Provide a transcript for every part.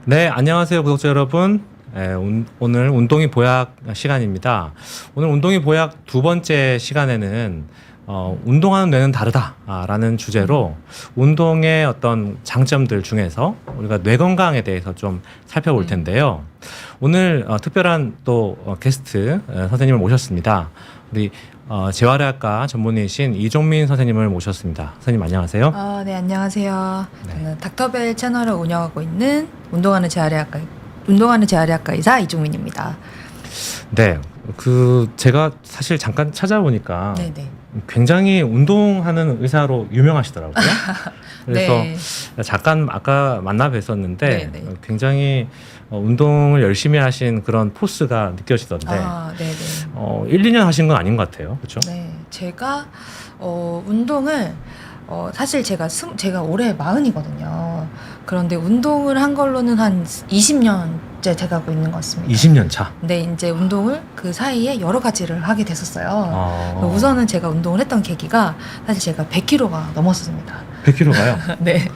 네, 안녕하세요, 구독자 여러분. 오늘 운동이 보약 시간입니다. 오늘 운동이 보약 두 번째 시간에는 운동하는 뇌는 다르다라는 주제로 운동의 어떤 장점들 중에서 우리가 뇌 건강에 대해서 좀 살펴볼 텐데요. 오늘 특별한 또 게스트 선생님을 모셨습니다. 우리 재활의학과 전문의신 이종민 선생님을 모셨습니다. 선생님 안녕하세요. 네, 안녕하세요. 네. 저는 닥터벨 채널을 운영하고 있는 운동하는 재활의학과 의사 이종민입니다. 네, 제가 사실 잠깐 찾아보니까 네네. 굉장히 운동하는 의사로 유명하시더라고요. 그래서 네. 잠깐 아까 만나 뵀었는데 네네. 굉장히 운동을 열심히 하신 그런 포스가 느껴지던데 네네. 1, 2년 하신 건 아닌 것 같아요. 그렇죠? 네, 제가 운동을 사실 제가 올해 40이거든요. 그런데 운동을 한 걸로는 한 20년째 돼가고 있는 것 같습니다. 20년 차. 근데 이제 운동을 그 사이에 여러 가지를 하게 됐었어요. 우선은 제가 운동을 했던 계기가 사실 제가 100kg가 넘었습니다. 100kg가요? 네.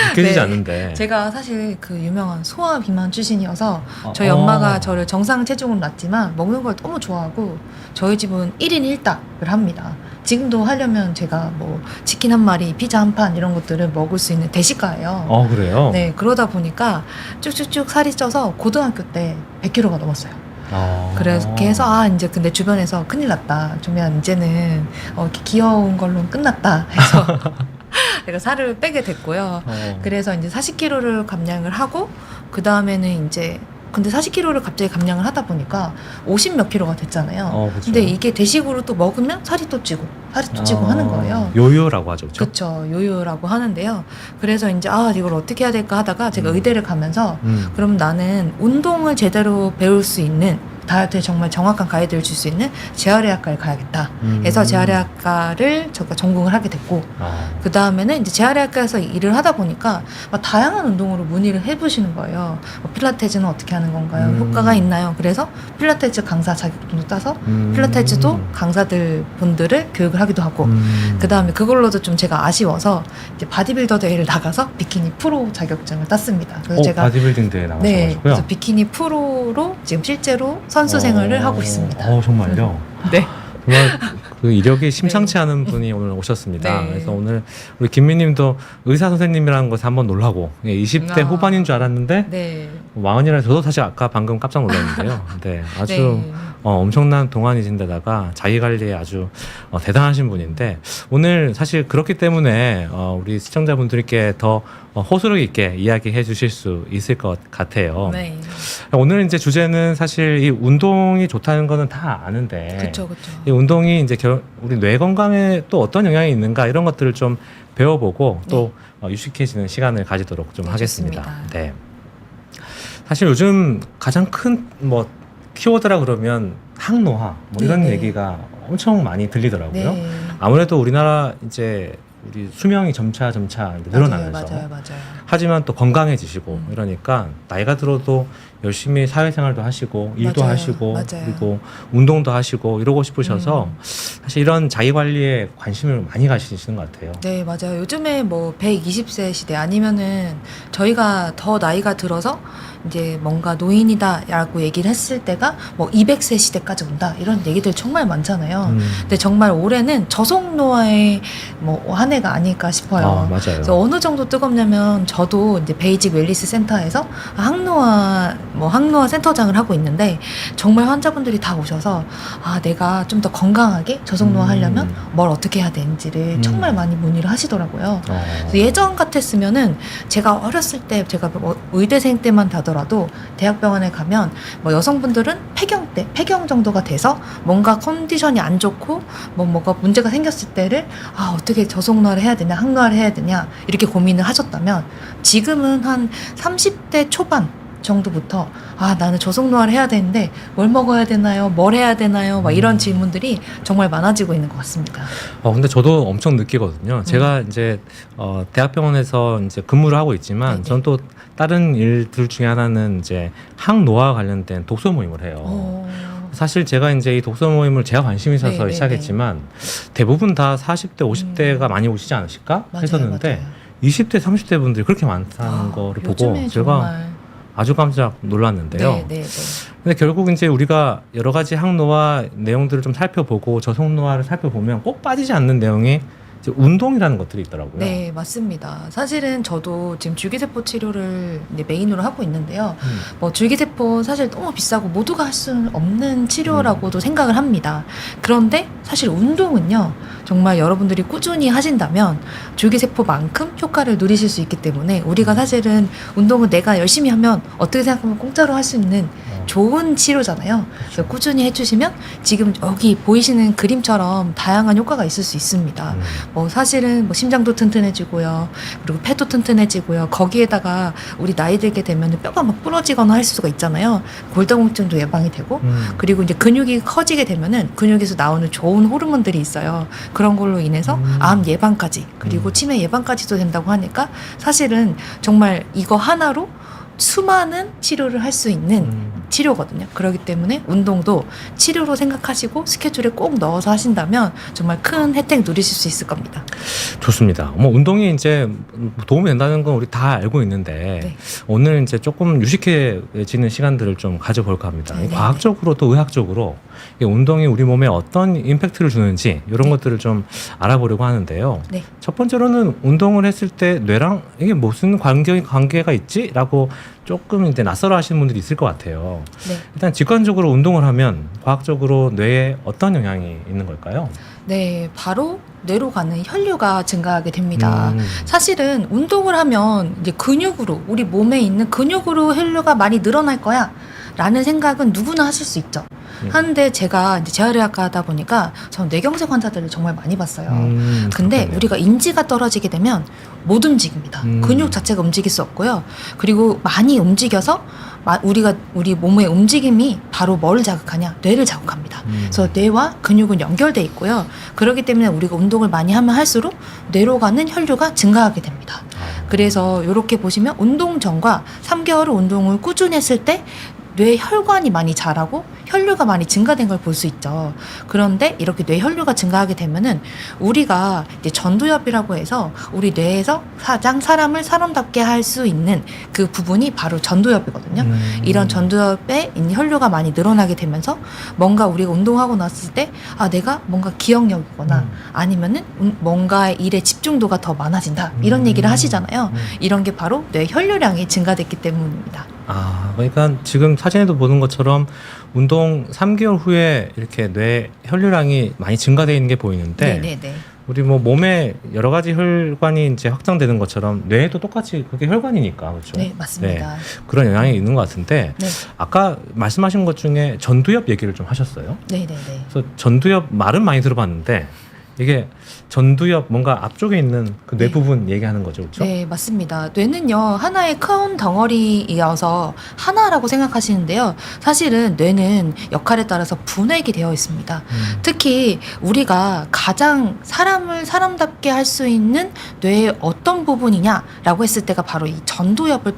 느껴지지 네. 않는데. 제가 사실 그 유명한 소아 비만 출신이어서 저희 엄마가 저를 정상 체중으로 낳았지만 먹는 걸 너무 좋아하고 저희 집은 1인 1답을 합니다. 지금도 하려면 제가 뭐 치킨 한 마리, 피자 한 판 이런 것들을 먹을 수 있는 대식가예요. 그래요? 네, 그러다 보니까 쭉쭉쭉 살이 쪄서 고등학교 때 100kg가 넘었어요. 그렇게 해서 이제 근데 주변에서 큰일 났다. 그러면 이제는 이렇게 귀여운 걸로 끝났다 해서 제가 살을 빼게 됐고요. 그래서 이제 40kg를 감량을 하고 그 다음에는 이제 근데 40kg를 갑자기 감량을 하다 보니까 50 몇 킬로가 됐잖아요. 그쵸. 근데 이게 대식으로 또 먹으면 살이 또 찌고 하는 거예요. 요요라고 하죠, 그렇죠? 그렇죠. 요요라고 하는데요. 그래서 이제 이걸 어떻게 해야 될까 하다가 제가 의대를 가면서 그럼 나는 운동을 제대로 배울 수 있는 다이어트에 정말 정확한 가이드를 줄 수 있는 재활의학과를 가야겠다. 해서 재활의학과를 제가 전공을 하게 됐고 그 다음에는 이제 재활의학과에서 일을 하다 보니까 막 다양한 운동으로 문의를 해보시는 거예요. 필라테스는 어떻게 하는 건가요? 효과가 있나요? 그래서 필라테스 강사 자격증도 따서 필라테스도 강사들 분들을 교육을 하기도 하고 그 다음에 그걸로도 좀 제가 아쉬워서 이제 바디빌더 대회를 나가서 비키니 프로 자격증을 땄습니다. 그래서 제가 바디빌딩 대회 나가셔가지고요? 네, 그래서 비키니 프로로 지금 실제로 선수 생활을 하고 있습니다. 정말요? 네. 정말 그 이력이 심상치 않은 분이 오늘 오셨습니다. 네. 그래서 오늘 우리 김미님도 의사 선생님이라는 것에 한번 놀라고 20대 후반인 줄 알았는데 네. 40이라 저도 사실 아까 방금 깜짝 놀랐는데요. 네, 아주 네. 엄청난 동안이신데다가 자기 관리에 아주 대단하신 분인데 오늘 사실 그렇기 때문에 우리 시청자분들께 더 호소력 있게 이야기해 주실 수 있을 것 같아요. 네. 오늘 이제 주제는 사실 이 운동이 좋다는 거는 다 아는데 그렇죠. 이 운동이 이제 우리 뇌 건강에 또 어떤 영향이 있는가 이런 것들을 좀 배워보고 또 유식해지는 시간을 가지도록 좀 하겠습니다. 좋습니다. 네. 사실 요즘 가장 큰 키워드라 그러면 항노화 이런 네네. 얘기가 엄청 많이 들리더라고요. 네. 아무래도 우리나라 이제 우리 수명이 점차 이제 늘어나면서 맞아요. 하지만 또 건강해지시고 이러니까 나이가 들어도 열심히 사회생활도 하시고 일도 맞아요. 하시고 맞아요. 그리고 운동도 하시고 이러고 싶으셔서 사실 이런 자기관리에 관심을 많이 가지시는 것 같아요. 네, 맞아요. 요즘에 뭐 120세 시대 아니면은 저희가 더 나이가 들어서 이제 뭔가 노인이다라고 얘기를 했을 때가 뭐 200세 시대까지 온다 이런 얘기들 정말 많잖아요. 근데 정말 올해는 저속노화의 한 해가 아닐까 싶어요. 맞아요. 그래서 어느 정도 뜨겁냐면 저도 이제 베이직 웰리스 센터에서 항노화 센터장을 하고 있는데 정말 환자분들이 다 오셔서 내가 좀 더 건강하게 저속노화 하려면 뭘 어떻게 해야 되는지를 정말 많이 문의를 하시더라고요. 그래서 예전 같았으면은 제가 어렸을 때 제가 의대생 때만 하더라도 대학병원에 가면 여성분들은 폐경 정도가 돼서 뭔가 컨디션이 안 좋고 뭐가 문제가 생겼을 때를 어떻게 저속노화를 해야 되냐 항노화를 해야 되냐 이렇게 고민을 하셨다면 지금은 한 30대 초반 정도부터 나는 저속노화를 해야 되는데 뭘 먹어야 되나요? 뭘 해야 되나요? 이런 질문들이 정말 많아지고 있는 것 같습니다. 근데 저도 엄청 느끼거든요. 제가 이제 대학병원에서 이제 근무를 하고 있지만 저는 또 다른 일들 중에 하나는 이제 항노화와 관련된 독서 모임을 해요. 사실 제가 이제 이 독서 모임을 제가 관심이 있어서 시작했지만 대부분 다 40대, 50대가 많이 오시지 않으실까 했었는데 맞아요. 20대, 30대 분들이 그렇게 많다는 거를 보고 제가 아주 깜짝 놀랐는데요. 네, 네, 네. 근데 결국 이제 우리가 여러 가지 항노화 내용들을 좀 살펴보고 저속노화를 살펴보면 꼭 빠지지 않는 내용이 이제 운동이라는 것들이 있더라고요. 네, 맞습니다. 사실은 저도 지금 줄기세포 치료를 이제 메인으로 하고 있는데요. 뭐 줄기세포 사실 너무 비싸고 모두가 할 수는 없는 치료라고도 생각을 합니다. 그런데 사실 운동은요, 정말 여러분들이 꾸준히 하신다면 줄기세포만큼 효과를 누리실 수 있기 때문에 우리가 사실은 운동은 내가 열심히 하면 어떻게 생각하면 공짜로 할 수 있는 좋은 치료잖아요. 그래서 꾸준히 해주시면 지금 여기 보이시는 그림처럼 다양한 효과가 있을 수 있습니다. 뭐 사실은 뭐 심장도 튼튼해지고요, 그리고 폐도 튼튼해지고요. 거기에다가 우리 나이 들게 되면 뼈가 막 부러지거나 할 수가 있잖아요. 골다공증도 예방이 되고, 그리고 이제 근육이 커지게 되면은 근육에서 나오는 좋은 호르몬들이 있어요. 그런 걸로 인해서 암 예방까지, 그리고 치매 예방까지도 된다고 하니까 사실은 정말 이거 하나로 수많은 치료를 할 수 있는 치료거든요. 그렇기 때문에 운동도 치료로 생각하시고 스케줄에 꼭 넣어서 하신다면 정말 큰 혜택 누리실 수 있을 겁니다. 좋습니다. 뭐 운동이 이제 도움이 된다는 건 우리 다 알고 있는데 네. 오늘 이제 조금 유식해지는 시간들을 좀 가져볼까 합니다. 네네네. 과학적으로 또 의학적으로 이 운동이 우리 몸에 어떤 임팩트를 주는지 이런 네. 것들을 좀 알아보려고 하는데요. 네. 첫 번째로는 운동을 했을 때 뇌랑 이게 무슨 관계가 있지라고 조금 이제 낯설어 하시는 분들이 있을 것 같아요. 네. 일단 직관적으로 운동을 하면 과학적으로 뇌에 어떤 영향이 있는 걸까요? 네, 바로 뇌로 가는 혈류가 증가하게 됩니다. 음. 사실은 운동을 하면 이제 근육으로, 우리 몸에 있는 근육으로 혈류가 많이 늘어날 거야 라는 생각은 누구나 하실 수 있죠. 하는데 제가 이제 재활의학과 하다 보니까 전 뇌경색 환자들을 정말 많이 봤어요. 근데 그렇겠네요. 우리가 인지가 떨어지게 되면 못 움직입니다. 근육 자체가 움직일 수 없고요. 그리고 많이 움직여서 우리 몸의 움직임이 바로 뭘 자극하냐? 뇌를 자극합니다. 그래서 뇌와 근육은 연결돼 있고요. 그렇기 때문에 우리가 운동을 많이 하면 할수록 뇌로 가는 혈류가 증가하게 됩니다. 그래서 이렇게 보시면 운동 전과 3개월 후 운동을 꾸준히 했을 때 뇌 혈관이 많이 자라고 혈류가 많이 증가된 걸 볼 수 있죠. 그런데 이렇게 뇌 혈류가 증가하게 되면은 우리가 이제 전두엽이라고 해서 우리 뇌에서 가장 사람을 사람답게 할 수 있는 그 부분이 바로 전두엽이거든요. 이런 전두엽에 있는 혈류가 많이 늘어나게 되면서 뭔가 우리가 운동하고 났을 때 내가 뭔가 기억력이거나 아니면은 뭔가의 일에 집중도가 더 많아진다 이런 얘기를 하시잖아요. 이런 게 바로 뇌 혈류량이 증가됐기 때문입니다. 그러니까 지금 사진에도 보는 것처럼 운동 3개월 후에 이렇게 뇌 혈류량이 많이 증가되어 있는 게 보이는데 네네네. 우리 뭐 몸에 여러 가지 혈관이 이제 확장되는 것처럼 뇌도 똑같이 그게 혈관이니까 그렇죠. 네, 맞습니다. 그런 영향이 있는 것 같은데 네. 아까 말씀하신 것 중에 전두엽 얘기를 좀 하셨어요. 네네네. 그래서 전두엽 말은 많이 들어봤는데 이게 전두엽 뭔가 앞쪽에 있는 그 뇌 네. 부분 얘기하는 거죠, 그렇죠? 네, 맞습니다. 뇌는요, 하나의 큰 덩어리이어서 하나라고 생각하시는데요. 사실은 뇌는 역할에 따라서 분획이 되어 있습니다. 특히 우리가 가장 사람을 사람답게 할 수 있는 뇌의 어떤 부분이냐라고 했을 때가 바로 이 전두엽을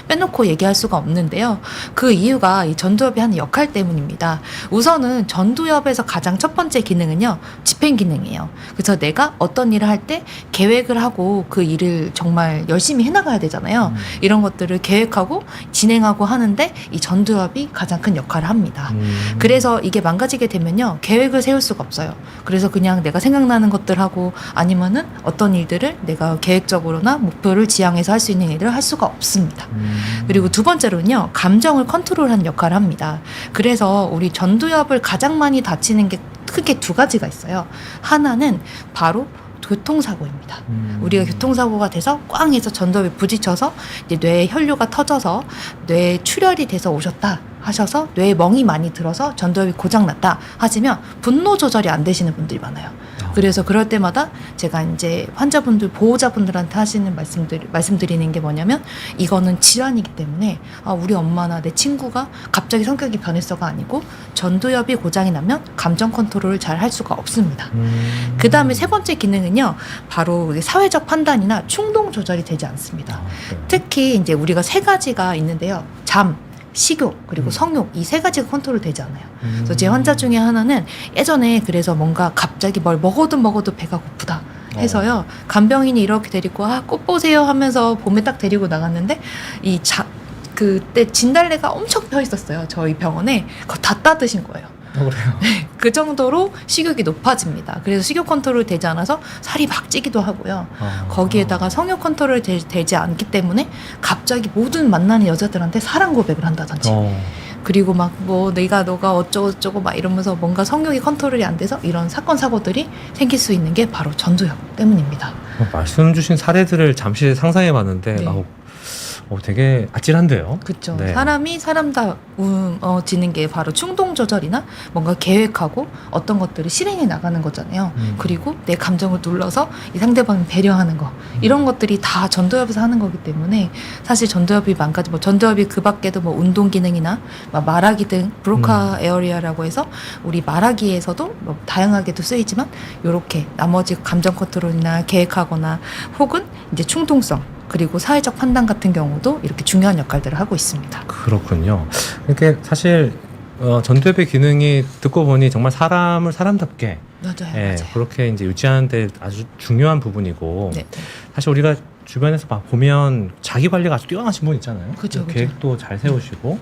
빼놓고 얘기할 수가 없는데요. 그 이유가 이 전두엽이 하는 역할 때문입니다. 우선은 전두엽에서 가장 첫 번째 기능은요, 집행 기능이에요. 그래서 내가 어떤 일을 할 때 계획을 하고 그 일을 정말 열심히 해나가야 되잖아요. 이런 것들을 계획하고 진행하고 하는데 이 전두엽이 가장 큰 역할을 합니다. 그래서 이게 망가지게 되면요, 계획을 세울 수가 없어요. 그래서 그냥 내가 생각나는 것들 하고 아니면은 어떤 일들을 내가 계획적으로나 목표를 지향해서 할 수 있는 일을 할 수가 없습니다. 그리고 두 번째로는요, 감정을 컨트롤하는 역할을 합니다. 그래서 우리 전두엽을 가장 많이 다치는 게 크게 두 가지가 있어요. 하나는 바로 교통사고입니다. 우리가 교통사고가 돼서 꽝 해서 전두엽에 부딪혀서 이제 뇌에 혈류가 터져서 뇌에 출혈이 돼서 오셨다 하셔서 뇌에 멍이 많이 들어서 전두엽이 고장났다 하시면 분노 조절이 안 되시는 분들이 많아요. 그래서 그럴 때마다 제가 이제 환자분들, 보호자분들한테 하시는 말씀드리는 게 뭐냐면 이거는 질환이기 때문에 우리 엄마나 내 친구가 갑자기 성격이 변했어가 아니고 전두엽이 고장이 나면 감정 컨트롤을 잘 할 수가 없습니다. 그 다음에 세 번째 기능은요, 바로 사회적 판단이나 충동 조절이 되지 않습니다. 특히 이제 우리가 세 가지가 있는데요. 잠, 식욕, 그리고 성욕, 이 세 가지가 컨트롤 되지 않아요. 그래서 제 환자 중에 하나는 예전에 그래서 뭔가 갑자기 뭘 먹어도 배가 고프다 해서요, 간병인이 이렇게 데리고 꽃 보세요 하면서 봄에 딱 데리고 나갔는데 그때 진달래가 엄청 펴 있었어요. 저희 병원에. 그거 다 따드신 거예요. 그래요. 그 정도로 식욕이 높아집니다. 그래서 식욕 컨트롤 되지 않아서 살이 막 찌기도 하고요. 거기에다가 성욕 컨트롤 되지 않기 때문에 갑자기 모든 만나는 여자들한테 사랑 고백을 한다든지 그리고 막 뭐 너가 어쩌고저쩌고 막 이러면서 뭔가 성욕이 컨트롤이 안 돼서 이런 사건 사고들이 생길 수 있는 게 바로 전두엽 때문입니다. 말씀 주신 사례들을 잠시 상상해 봤는데 네. 되게 아찔한데요. 그렇죠. 네. 사람이 지는 게 바로 충동 조절이나 뭔가 계획하고 어떤 것들을 실행해 나가는 거잖아요. 그리고 내 감정을 눌러서 이 상대방을 배려하는 거 이런 것들이 다 전두엽에서 하는 거기 때문에 사실 전두엽이 전두엽이 그 밖에도 뭐 운동 기능이나 말하기 등 브로카 에어리아라고 해서 우리 말하기에서도 뭐 다양하게도 쓰이지만 이렇게 나머지 감정 컨트롤이나 계획하거나 혹은 이제 충동성 그리고 사회적 판단 같은 경우도 이렇게 중요한 역할들을 하고 있습니다. 그렇군요. 이게 사실 전두엽의 기능이 듣고 보니 정말 사람을 사람답게 맞아요. 그렇게 이제 유지하는 데 아주 중요한 부분이고 네. 사실 우리가 주변에서 보면 자기 관리가 아주 뛰어나신 분 있잖아요. 그죠. 계획도 잘 세우시고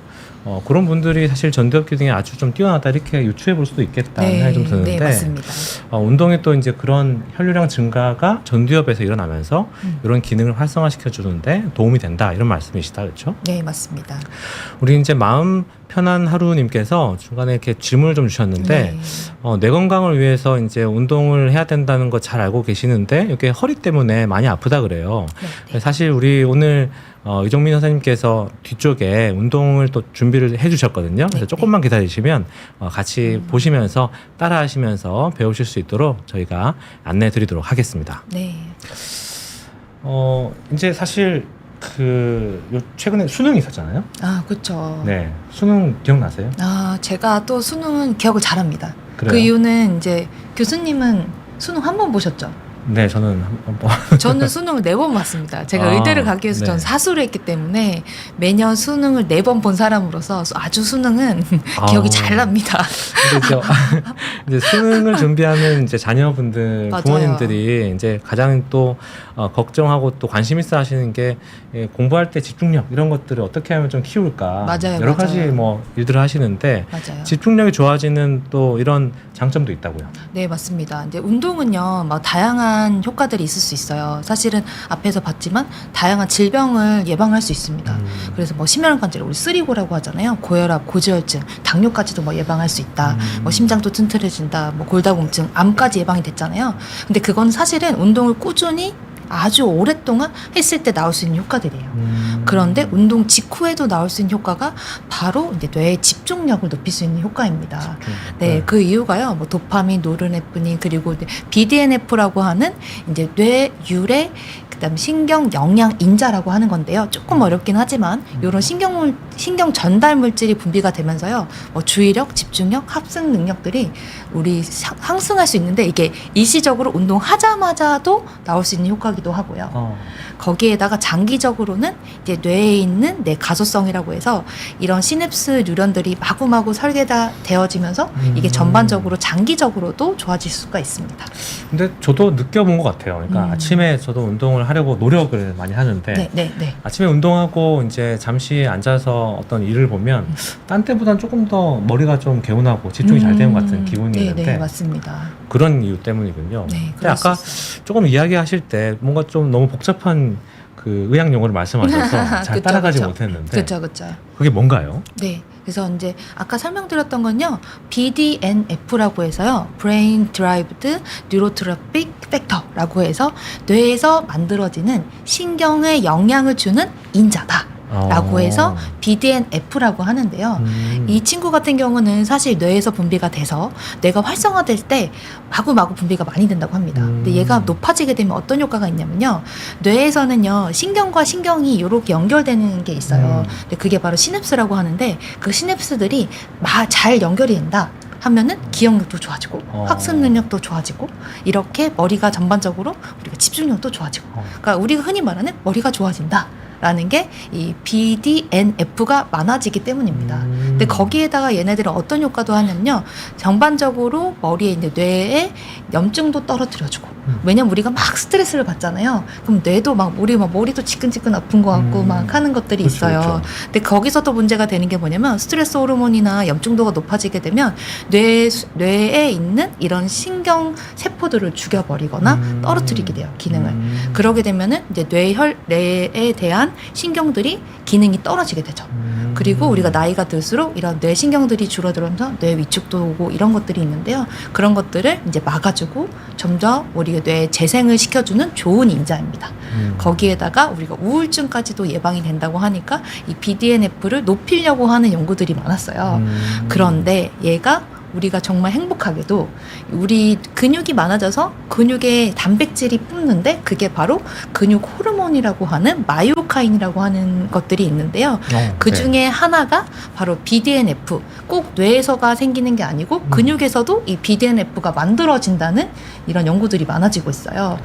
그런 분들이 사실 전두엽 기능이 아주 좀 뛰어나다 이렇게 유추해 볼 수도 있겠다는 생각이 좀 드는데 네, 맞습니다. 운동에 또 이제 그런 혈류량 증가가 전두엽에서 일어나면서 이런 기능을 활성화시켜 주는데 도움이 된다 이런 말씀이시다, 그렇죠? 네, 맞습니다. 우리 이제 마음 편한 하루님께서 중간에 이렇게 질문을 좀 주셨는데 내 건강을 위해서 이제 운동을 해야 된다는 거 잘 알고 계시는데 이게 허리 때문에 많이 아프다 그래요. 네. 사실 우리 오늘 이종민 선생님께서 뒤쪽에 운동을 또 준비를 해주셨거든요. 그래서 조금만 기다리시면 같이 보시면서 따라하시면서 배우실 수 있도록 저희가 안내해 드리도록 하겠습니다. 네. 이제 사실 최근에 수능이 있었잖아요. 아, 그렇죠. 네, 수능 기억나세요? 제가 또 수능은 기억을 잘합니다. 그래요? 그 이유는 이제 교수님은 수능 한 번 보셨죠? 네, 저는 한번 저는 수능을 4번 봤습니다. 제가 아, 의대를 가기 위해서 네. 전 사수를 했기 때문에 매년 수능을 4번 본 사람으로서 아주 수능은 기억이 잘 납니다. 근데 이제 수능을 준비하는 이제 자녀분들, 맞아요. 부모님들이 이제 가장 또 걱정하고 또 관심 있어 하시는 게 공부할 때 집중력 이런 것들을 어떻게 하면 좀 키울까. 맞아요, 여러 가지 맞아요. 뭐 일들을 하시는데 맞아요. 집중력이 좋아지는 또 이런 장점도 있다고요. 네, 맞습니다. 이제 운동은요, 다양한 효과들이 있을 수 있어요. 사실은 앞에서 봤지만 다양한 질병을 예방할 수 있습니다. 그래서 심혈관절, 우리 쓰리고라고 하잖아요. 고혈압, 고지혈증, 당뇨까지도 예방할 수 있다. 심장도 튼튼해진다. 골다공증, 암까지 예방이 됐잖아요. 근데 그건 사실은 운동을 꾸준히 아주 오랫동안 했을 때 나올 수 있는 효과들이에요. 그런데 운동 직후에도 나올 수 있는 효과가 바로 이제 뇌의 집중력을 높일 수 있는 효과입니다. 네, 그 이유가요. 도파민, 노르네프린 그리고 BDNF라고 하는 이제 뇌 유래 그다음 신경 영양 인자라고 하는 건데요. 조금 어렵긴 하지만 이런 신경 전달 물질이 분비가 되면서요. 주의력, 집중력, 합승 능력들이 우리 상승할 수 있는데 이게 일시적으로 운동하자마자도 나올 수 있는 효과기도 하고요. 거기에다가 장기적으로는 이제 뇌에 있는 뇌 가소성이라고 해서 이런 시냅스 뉴런들이 마구마구 설계되어지면서 이게 전반적으로 장기적으로도 좋아질 수가 있습니다. 근데 저도 느껴본 것 같아요. 그러니까 아침에 저도 운동을 하려고 노력을 많이 하는데 네. 아침에 운동하고 이제 잠시 앉아서 어떤 일을 보면 딴 때보다는 조금 더 머리가 좀 개운하고 집중이 잘 되는 것 같은 기분이 있는데 네, 맞습니다. 그런 이유 때문이군요. 네, 근데 아까 조금 이야기하실 때 뭔가 좀 너무 복잡한 의학 용어를 말씀하셔서 잘 그쵸, 따라가지 그쵸. 못했는데 그렇죠. 그게 뭔가요? 네. 그래서 이제 아까 설명드렸던 건요. BDNF라고 해서요. Brain Derived Neurotrophic Factor라고 해서 뇌에서 만들어지는 신경에 영향을 주는 인자다. 라고 해서 BDNF라고 하는데요. 이 친구 같은 경우는 사실 뇌에서 분비가 돼서 뇌가 활성화될 때 마구마구 분비가 많이 된다고 합니다. 근데 얘가 높아지게 되면 어떤 효과가 있냐면요. 뇌에서는요. 신경과 신경이 이렇게 연결되는 게 있어요. 근데 그게 바로 시냅스라고 하는데 그 시냅스들이 잘 연결이 된다. 하면은 기억력도 좋아지고 학습 능력도 좋아지고 이렇게 머리가 전반적으로 우리가 집중력도 좋아지고 그러니까 우리가 흔히 말하는 머리가 좋아진다. 라는 게 이 BDNF가 많아지기 때문입니다. 근데 거기에다가 얘네들은 어떤 효과도 하냐면요. 전반적으로 머리에 있는 뇌의 염증도 떨어뜨려주고 왜냐면 우리가 막 스트레스를 받잖아요. 그럼 뇌도 막 우리 막 머리도 지끈지끈 아픈 것 같고 막 하는 것들이 그쵸, 있어요. 그쵸. 근데 거기서 또 문제가 되는 게 뭐냐면 스트레스 호르몬이나 염증도가 높아지게 되면 뇌에 있는 이런 신경 세포들을 죽여버리거나 떨어뜨리게 돼요, 기능을. 그러게 되면은 이제 뇌에 대한 신경들이 기능이 떨어지게 되죠. 그리고 우리가 나이가 들수록 이런 뇌 신경들이 줄어들면서 뇌 위축도 오고 이런 것들이 있는데요. 그런 것들을 이제 막아주고 점점 우리 뇌 재생을 시켜주는 좋은 인자입니다. 거기에다가 우리가 우울증까지도 예방이 된다고 하니까 이 BDNF를 높이려고 하는 연구들이 많았어요. 그런데 얘가 우리가 정말 행복하게도 우리 근육이 많아져서 근육에 단백질이 뿜는데 그게 바로 근육 호르몬이라고 하는 마이오카인이라고 하는 것들이 있는데요. 그 중에 하나가 바로 BDNF. 꼭 뇌에서가 생기는 게 아니고 근육에서도 이 BDNF가 만들어진다는 이런 연구들이 많아지고 있어요.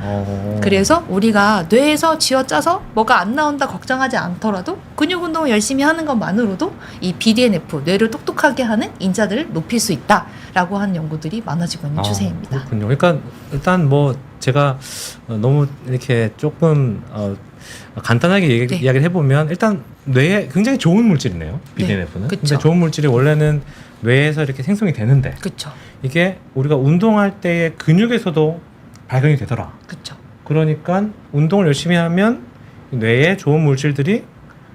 그래서 우리가 뇌에서 쥐어짜서 뭐가 안 나온다 걱정하지 않더라도 근육 운동을 열심히 하는 것만으로도 이 BDNF, 뇌를 똑똑하게 하는 인자들을 높일 수 있다라고 하는 연구들이 많아지고 있는 추세입니다. 그렇군요. 그러니까 일단 뭐 제가 너무 이렇게 조금 간단하게 네. 이야기를 해보면 일단 뇌에 굉장히 좋은 물질이네요. BDNF는. 그쵸. 근데 좋은 물질이 원래는 뇌에서 이렇게 생성이 되는데 그렇죠. 이게 우리가 운동할 때의 근육에서도 발견이 되더라. 그렇죠. 그러니까 운동을 열심히 하면 뇌에 좋은 물질들이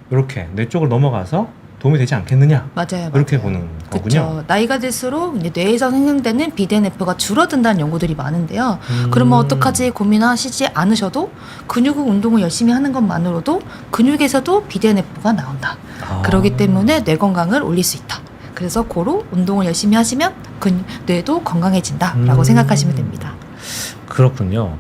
이렇게 뇌 쪽으로 넘어가서 도움이 되지 않겠느냐. 맞아요. 그렇게 맞아요. 보는 거군요. 그렇죠. 나이가 들수록 이제 뇌에서 생성되는 BDNF가 줄어든다는 연구들이 많은데요. 그러면 어떡하지 고민하시지 않으셔도 근육 운동을 열심히 하는 것만으로도 근육에서도 BDNF가 나온다. 그렇기 때문에 뇌 건강을 올릴 수 있다. 그래서 고로 운동을 열심히 하시면 뇌도 건강해진다라고 생각하시면 됩니다. 그렇군요.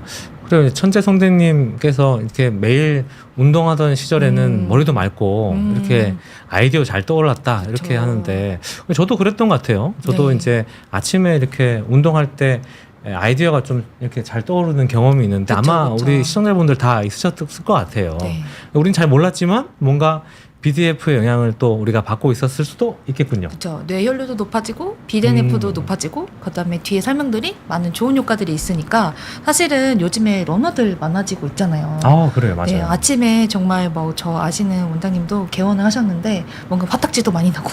그리고 천재 선생님께서 이렇게 매일 운동하던 시절에는 머리도 맑고 이렇게 아이디어 잘 떠올랐다 이렇게 그쵸. 하는데 저도 그랬던 것 같아요. 저도 네. 이제 아침에 이렇게 운동할 때 아이디어가 좀 이렇게 잘 떠오르는 경험이 있는데 그쵸, 아마 그쵸. 우리 시청자분들 다 있으셨을 것 같아요. 네. 우린 잘 몰랐지만 뭔가 BDNF의 영향을 또 우리가 받고 있었을 수도 있겠군요. 그렇죠. 뇌혈류도 높아지고 BDNF도 높아지고 그다음에 뒤에 설명들이 많은 좋은 효과들이 있으니까 사실은 요즘에 러너들 많아지고 있잖아요. 그래요. 맞아요. 네, 아침에 정말 뭐 저 아시는 원장님도 개원을 하셨는데 뭔가 화딱지도 많이 나고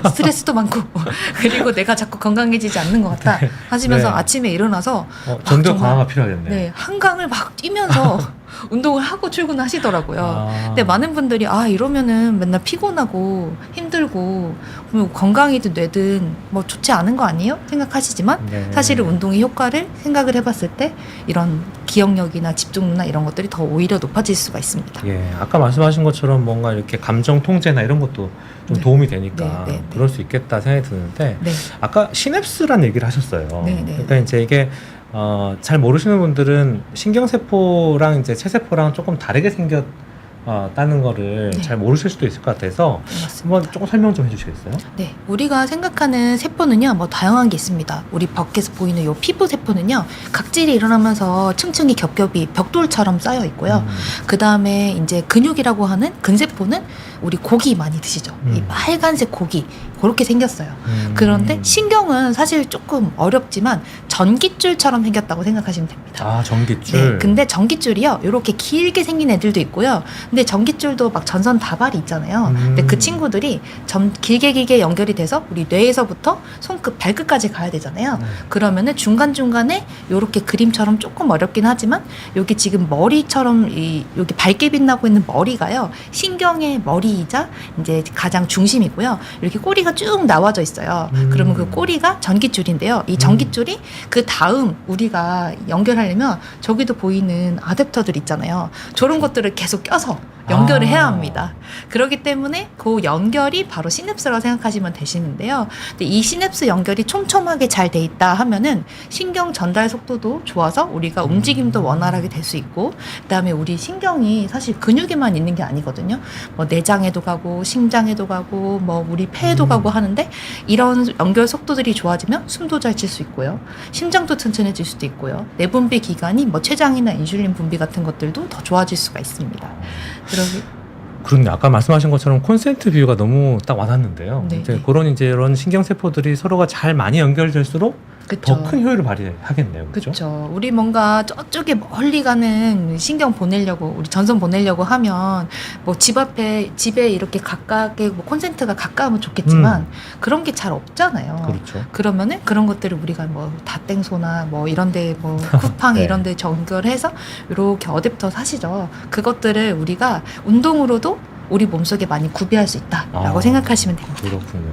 스트레스도 많고 그리고 내가 자꾸 건강해지지 않는 것 같다 하시면서 네. 아침에 일어나서 전력 정말, 강화가 필요하겠네요. 네, 한강을 막 뛰면서 운동을 하고 출근하시더라고요. 근데 많은 분들이 이러면은 맨날 피곤하고 힘들고 그럼 건강이든 뇌든 뭐 좋지 않은 거 아니에요? 생각하시지만 네. 사실은 운동의 효과를 생각을 해봤을 때 이런 기억력이나 집중력이나 이런 것들이 더 오히려 높아질 수가 있습니다. 예, 아까 말씀하신 것처럼 뭔가 이렇게 감정 통제나 이런 것도 좀 네. 도움이 되니까 네, 네, 네. 그럴 수 있겠다 생각이 드는데 네, 아까 시냅스란 얘기를 하셨어요. 네, 네. 그러니까 이제 이게 잘 모르시는 분들은 신경세포랑 이제 체세포랑 조금 다르게 생겼다는 거를 네. 잘 모르실 수도 있을 것 같아서 맞습니다. 한번 조금 설명 좀 해주시겠어요? 네, 우리가 생각하는 세포는요, 뭐 다양한 게 있습니다. 우리 밖에서 보이는 요 피부 세포는요, 각질이 일어나면서 층층이 겹겹이 벽돌처럼 쌓여 있고요. 그 다음에 이제 근육이라고 하는 근세포는 우리 고기 많이 드시죠. 이 빨간색 고기 그렇게 생겼어요. 그런데 신경은 사실 조금 어렵지만 전깃줄처럼 생겼다고 생각하시면 됩니다. 전깃줄. 네, 근데 전깃줄이요, 이렇게 길게 생긴 애들도 있고요. 근데 전깃줄도 막 전선 다발이 있잖아요. 근데 그 친구들이 길게 연결이 돼서 우리 뇌에서부터 손끝, 발끝까지 가야 되잖아요. 그러면은 중간중간에 이렇게 그림처럼 조금 어렵긴 하지만 여기 지금 머리처럼 여기 밝게 빛나고 있는 머리가요, 신경의 머리이자 이제 가장 중심이고요. 이렇게 꼬리가 쭉 나와져 있어요. 그러면 그 꼬리가 전깃줄인데요. 이 전깃줄이 그 다음 우리가 연결하려면 저기도 보이는 아댑터들 있잖아요. 저런 것들을 계속 껴서 연결을 해야 합니다. 그렇기 때문에 그 연결이 바로 시냅스라고 생각하시면 되시는데요. 근데 이 시냅스 연결이 촘촘하게 잘 돼 있다 하면은 신경 전달 속도도 좋아서 우리가 움직임도 원활하게 될 수 있고, 그다음에 우리 신경이 사실 근육에만 있는 게 아니거든요. 뭐 내장에도 가고 심장에도 가고 뭐 우리 폐에도 가고 하는데 이런 연결 속도들이 좋아지면 숨도 잘 칠 수 있고요. 심장도 튼튼해질 수도 있고요. 내분비 기관이 뭐 췌장이나 인슐린 분비 같은 것들도 더 좋아질 수가 있습니다. 그런데 아까 말씀하신 것처럼 콘센트 비유가 너무 딱 와닿는데요. 네, 이제 네. 그런 이제 이런 신경세포들이 서로가 잘 많이 연결될수록 그쵸. 더 큰 효율을 발휘하겠네요. 그렇죠? 그렇죠. 우리 뭔가 저쪽에 멀리 가는 신경 보내려고 우리 전선 보내려고 하면 뭐 집에 이렇게 가깝게 뭐 콘센트가 가까우면 좋겠지만 그런 게 잘 없잖아요. 그렇죠. 그러면은 그런 것들을 우리가 뭐 다땡소나 뭐 이런데 뭐 쿠팡 네. 이런데 연결해서 이렇게 어댑터 사시죠. 그것들을 우리가 운동으로도 우리 몸속에 많이 구비할 수 있다라고 생각하시면 됩니다. 그렇군요.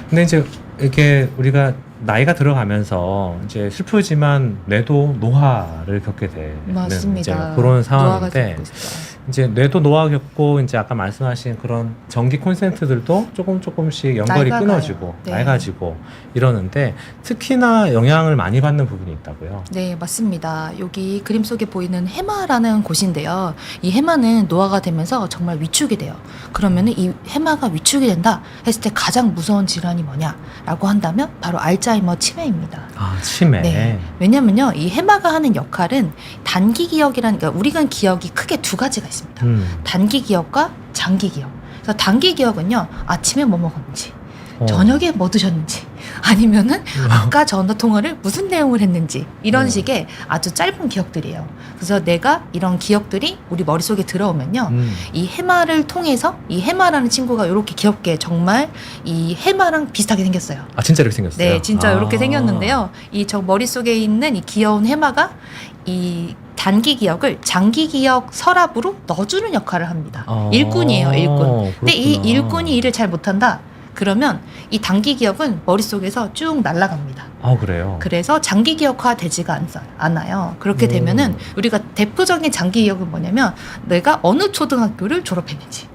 근데 이제 이렇게 우리가 나이가 들어가면서 이제 슬프지만 뇌도 노화를 겪게 되는 맞습니다. 이제 그런 노화가 상황인데 되고 있어요. 이제 뇌도 노화 겪고 이제 아까 말씀하신 그런 전기 콘센트들도 조금씩 연결이 낡아가요. 끊어지고 네. 낡아지고 이러는데 특히나 영향을 많이 받는 부분이 있다고요. 네, 맞습니다. 여기 그림 속에 보이는 해마라는 곳인데요. 이 해마는 노화가 되면서 정말 위축이 돼요. 그러면 이 해마가 위축이 된다 했을 때 가장 무서운 질환이 뭐냐라고 한다면 바로 알츠하이머 치매입니다. 아, 치매. 네. 왜냐면요, 이 해마가 하는 역할은 단기 기억이라는, 그러니까 우리가 기억이 크게 두 가지가 있습니다. 단기 기억과 장기 기억. 그래서 단기 기억은요, 아침에 뭐 먹었는지, 저녁에 뭐 드셨는지, 아니면은 아까 전화 통화를 무슨 내용을 했는지 이런 식의 아주 짧은 기억들이에요. 그래서 내가 이런 기억들이 우리 머릿속에 들어오면요, 이 해마를 통해서 이 해마라는 친구가 이렇게 귀엽게 정말 이 해마랑 비슷하게 생겼어요. 아, 진짜 이렇게 생겼어요? 네, 진짜 이렇게 아. 생겼는데요. 이 저 머릿속에 있는 이 귀여운 해마가 이 단기 기억을 장기 기억 서랍으로 넣어주는 역할을 합니다. 일꾼이에요, 일꾼. 근데 이 그렇구나. 일꾼이 일을 잘 못한다. 그러면 이 단기 기억은 머릿속에서 쭉 날아갑니다. 아, 그래요? 그래서 장기 기억화 되지가 않아요. 그렇게 되면은 우리가 대표적인 장기 기억은 뭐냐면 내가 어느 초등학교를 졸업했는지,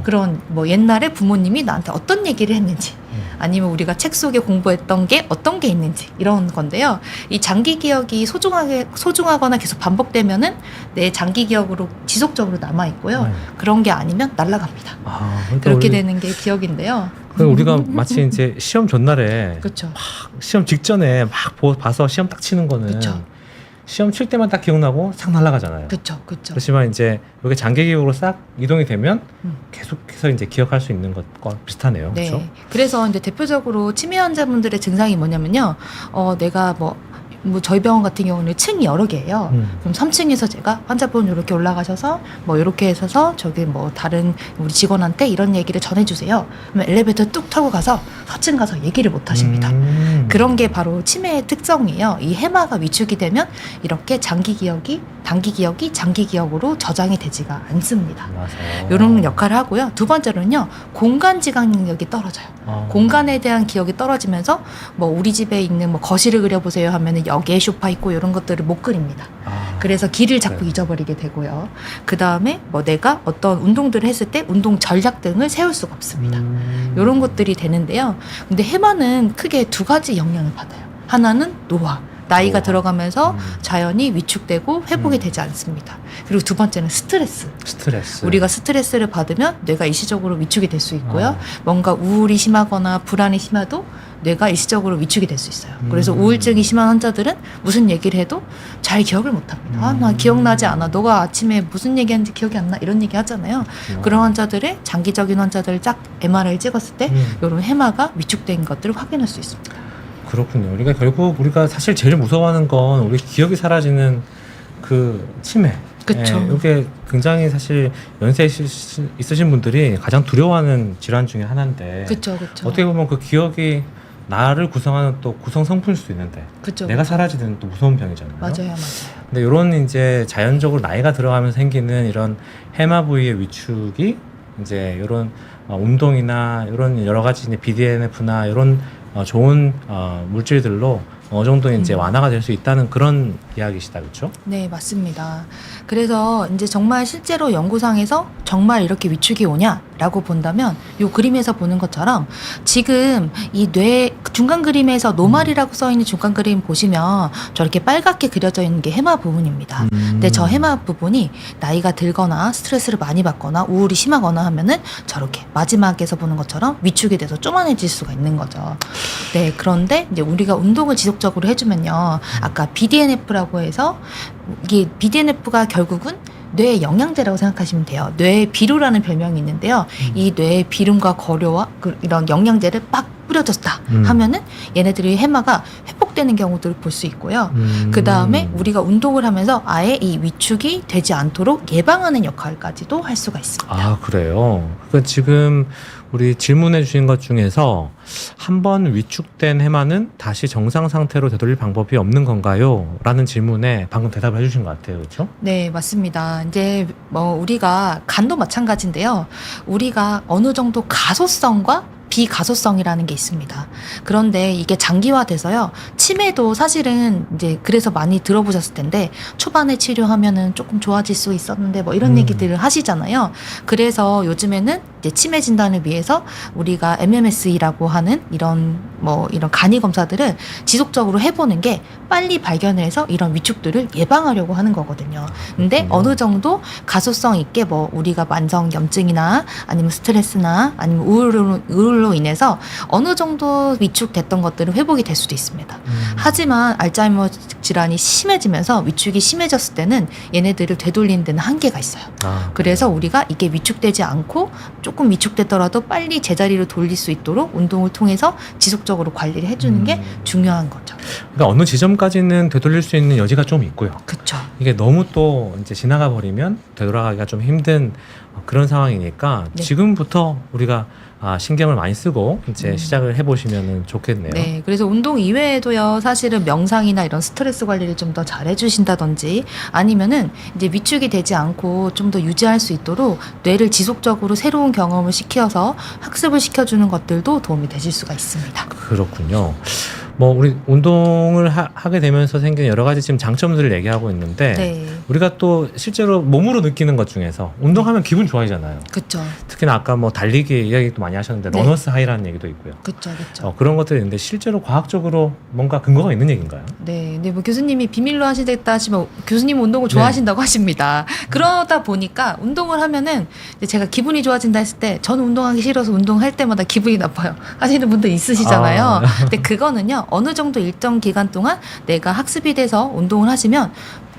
그런 뭐 옛날에 부모님이 나한테 어떤 얘기를 했는지, 아니면 우리가 책 속에 공부했던 게 어떤 게 있는지 이런 건데요. 이 장기 기억이 소중하거나 계속 반복되면은 내 장기 기억으로 지속적으로 남아 있고요. 그런 게 아니면 날아갑니다. 그러니까 그렇게 되는 게 기억인데요. 우리가 마치 이제 시험 전날에 그렇죠. 시험 직전에 막 봐서 시험 딱 치는 거는 그쵸. 시험 칠 때만 딱 기억나고 싹 날아가잖아요. 그렇죠. 그렇지만 이제 이게 장기 기억으로 싹 이동이 되면 계속해서 이제 기억할 수 있는 것과 비슷하네요. 네. 그렇죠? 그래서 이제 대표적으로 치매 환자분들의 증상이 뭐냐면요. 내가 뭐 저희 병원 같은 경우는 층이 여러 개예요. 그럼 3층에서 제가 환자분 이렇게 올라가셔서 뭐 이렇게 해서 저기 뭐 다른 우리 직원한테 이런 얘기를 전해주세요. 그러면 엘리베이터 뚝 타고 가서 4층 가서 얘기를 못 하십니다. 그런 게 바로 치매의 특성이에요. 이 해마가 위축이 되면 이렇게 단기 기억이 장기 기억으로 저장이 되지가 않습니다. 이런 역할을 하고요. 두 번째로는요, 공간 지각 능력이 떨어져요. 공간에 대한 기억이 떨어지면서 뭐 우리 집에 있는 뭐 거실을 그려보세요 하면은 여기에 소파 있고 이런 것들을 못 그립니다. 그래서 길을 자꾸 잊어버리게 되고요. 그 다음에 뭐 내가 어떤 운동들을 했을 때 운동 전략 등을 세울 수가 없습니다. 이런 것들이 되는데요. 근데 해마는 크게 두 가지 영향을 받아요. 하나는 노화. 나이가 들어가면서 자연이 위축되고 회복이 되지 않습니다. 그리고 두 번째는 스트레스. 우리가 스트레스를 받으면 뇌가 일시적으로 위축이 될 수 있고요. 뭔가 우울이 심하거나 불안이 심해도 뇌가 일시적으로 위축이 될 수 있어요. 그래서 우울증이 심한 환자들은 무슨 얘기를 해도 잘 기억을 못합니다. 나 기억나지 않아. 너가 아침에 무슨 얘기했는지 기억이 안 나. 이런 얘기 하잖아요. 그런 환자들의 장기적인 환자들을 쫙 MRI를 찍었을 때 이런 해마가 위축된 것들을 확인할 수 있습니다. 그렇군요. 우리가 결국 우리가 사실 제일 무서워하는 건 우리 기억이 사라지는 그 치매. 그쵸. 이게 굉장히 사실 연세 있으신 분들이 가장 두려워하는 질환 중에 하나인데. 그렇죠. 어떻게 보면 그 기억이 나를 구성하는 또 구성 성분일 수도 있는데. 그쵸. 내가 사라지는 또 무서운 병이잖아요. 맞아요. 근데 이런 이제 자연적으로 나이가 들어가면서 생기는 이런 해마 부위의 위축이 이제 이런 운동이나 이런 여러 가지 이제 BDNF나 이런 좋은 물질들로 어느 정도 이제 완화가 될 수 있다는 그런 이야기시다, 그렇죠? 네, 맞습니다. 그래서 이제 정말 실제로 연구상에서 정말 이렇게 위축이 오냐라고 본다면 이 그림에서 보는 것처럼 지금 이 뇌 중간 그림에서 노말이라고 써 있는 중간 그림 보시면 저렇게 빨갛게 그려져 있는 게 해마 부분입니다. 근데 저 해마 부분이 나이가 들거나 스트레스를 많이 받거나 우울이 심하거나 하면은 저렇게 마지막에서 보는 것처럼 위축이 돼서 쪼만해질 수가 있는 거죠. 네, 그런데 이제 우리가 운동을 지속적으로 해주면요, 아까 BDNF라고 해서 이게 BDNF가 결국은 뇌의 영양제라고 생각하시면 돼요. 뇌의 비루라는 별명이 있는데요. 이 뇌의 비름과 거료와 이런 영양제를 빡 뿌려졌다 하면은 얘네들이 해마가 회복되는 경우들을 볼 수 있고요. 그 다음에 우리가 운동을 하면서 아예 이 위축이 되지 않도록 예방하는 역할까지도 할 수가 있습니다. 아, 그래요? 그러니까 지금 우리 질문해 주신 것 중에서 한번 위축된 해마는 다시 정상 상태로 되돌릴 방법이 없는 건가요? 라는 질문에 방금 대답을 해주신 것 같아요. 그렇죠? 네, 맞습니다. 이제 뭐 우리가 간도 마찬가지인데요. 우리가 어느 정도 가소성과 비가소성이라는 게 있습니다. 그런데 이게 장기화돼서요. 치매도 사실은 이제 그래서 많이 들어보셨을 텐데 초반에 치료하면은 조금 좋아질 수 있었는데 뭐 이런 얘기들을 하시잖아요. 그래서 요즘에는 이제 치매 진단을 위해서 우리가 MMS라고 하는 이런 간이 검사들을 지속적으로 해보는 게 빨리 발견해서 이런 위축들을 예방하려고 하는 거거든요. 근데 어느 정도 가소성 있게 뭐 우리가 만성 염증이나 아니면 스트레스나 아니면 우울로 인해서 어느 정도 위축됐던 것들은 회복이 될 수도 있습니다. 하지만 알츠하이머 질환이 심해지면서 위축이 심해졌을 때는 얘네들을 되돌리는 데는 한계가 있어요. 그래서 우리가 이게 위축되지 않고 조금 위축되더라도 빨리 제자리로 돌릴 수 있도록 운동을 통해서 지속적으로 관리를 해주는 게 중요한 거죠. 그러니까 어느 지점까지는 되돌릴 수 있는 여지가 좀 있고요. 그렇죠. 이게 너무 또 이제 지나가 버리면 되돌아가기가 좀 힘든 그런 상황이니까 네. 지금부터 우리가 신경을 많이 쓰고 이제 시작을 해보시면 좋겠네요. 네, 그래서 운동 이외에도요, 사실은 명상이나 이런 스트레스 관리를 좀 더 잘해주신다든지 아니면은 이제 위축이 되지 않고 좀 더 유지할 수 있도록 뇌를 지속적으로 새로운 경험을 시켜서 학습을 시켜주는 것들도 도움이 되실 수가 있습니다. 그렇군요. 뭐 우리 운동을 하게 되면서 생긴 여러 가지 지금 장점들을 얘기하고 있는데 네, 우리가 또 실제로 몸으로 느끼는 것 중에서 운동하면 기분 좋아지잖아요. 그렇죠, 특히나 아까 뭐 달리기 이야기도 많이 하셨는데 네. 러너스 하이라는 얘기도 있고요. 그렇죠, 그렇죠. 그런 것들이 있는데 실제로 과학적으로 뭔가 근거가 있는 얘기인가요? 네, 근데 뭐 교수님이 비밀로 하시겠다 하시면 교수님 운동을 좋아하신다고 하십니다. 그러다 보니까 운동을 하면은 이제 제가 기분이 좋아진다 했을 때 저는 운동하기 싫어서 운동할 때마다 기분이 나빠요 하시는 분들 있으시잖아요. 근데 그거는요, 어느 정도 일정 기간 동안 내가 학습이 돼서 운동을 하시면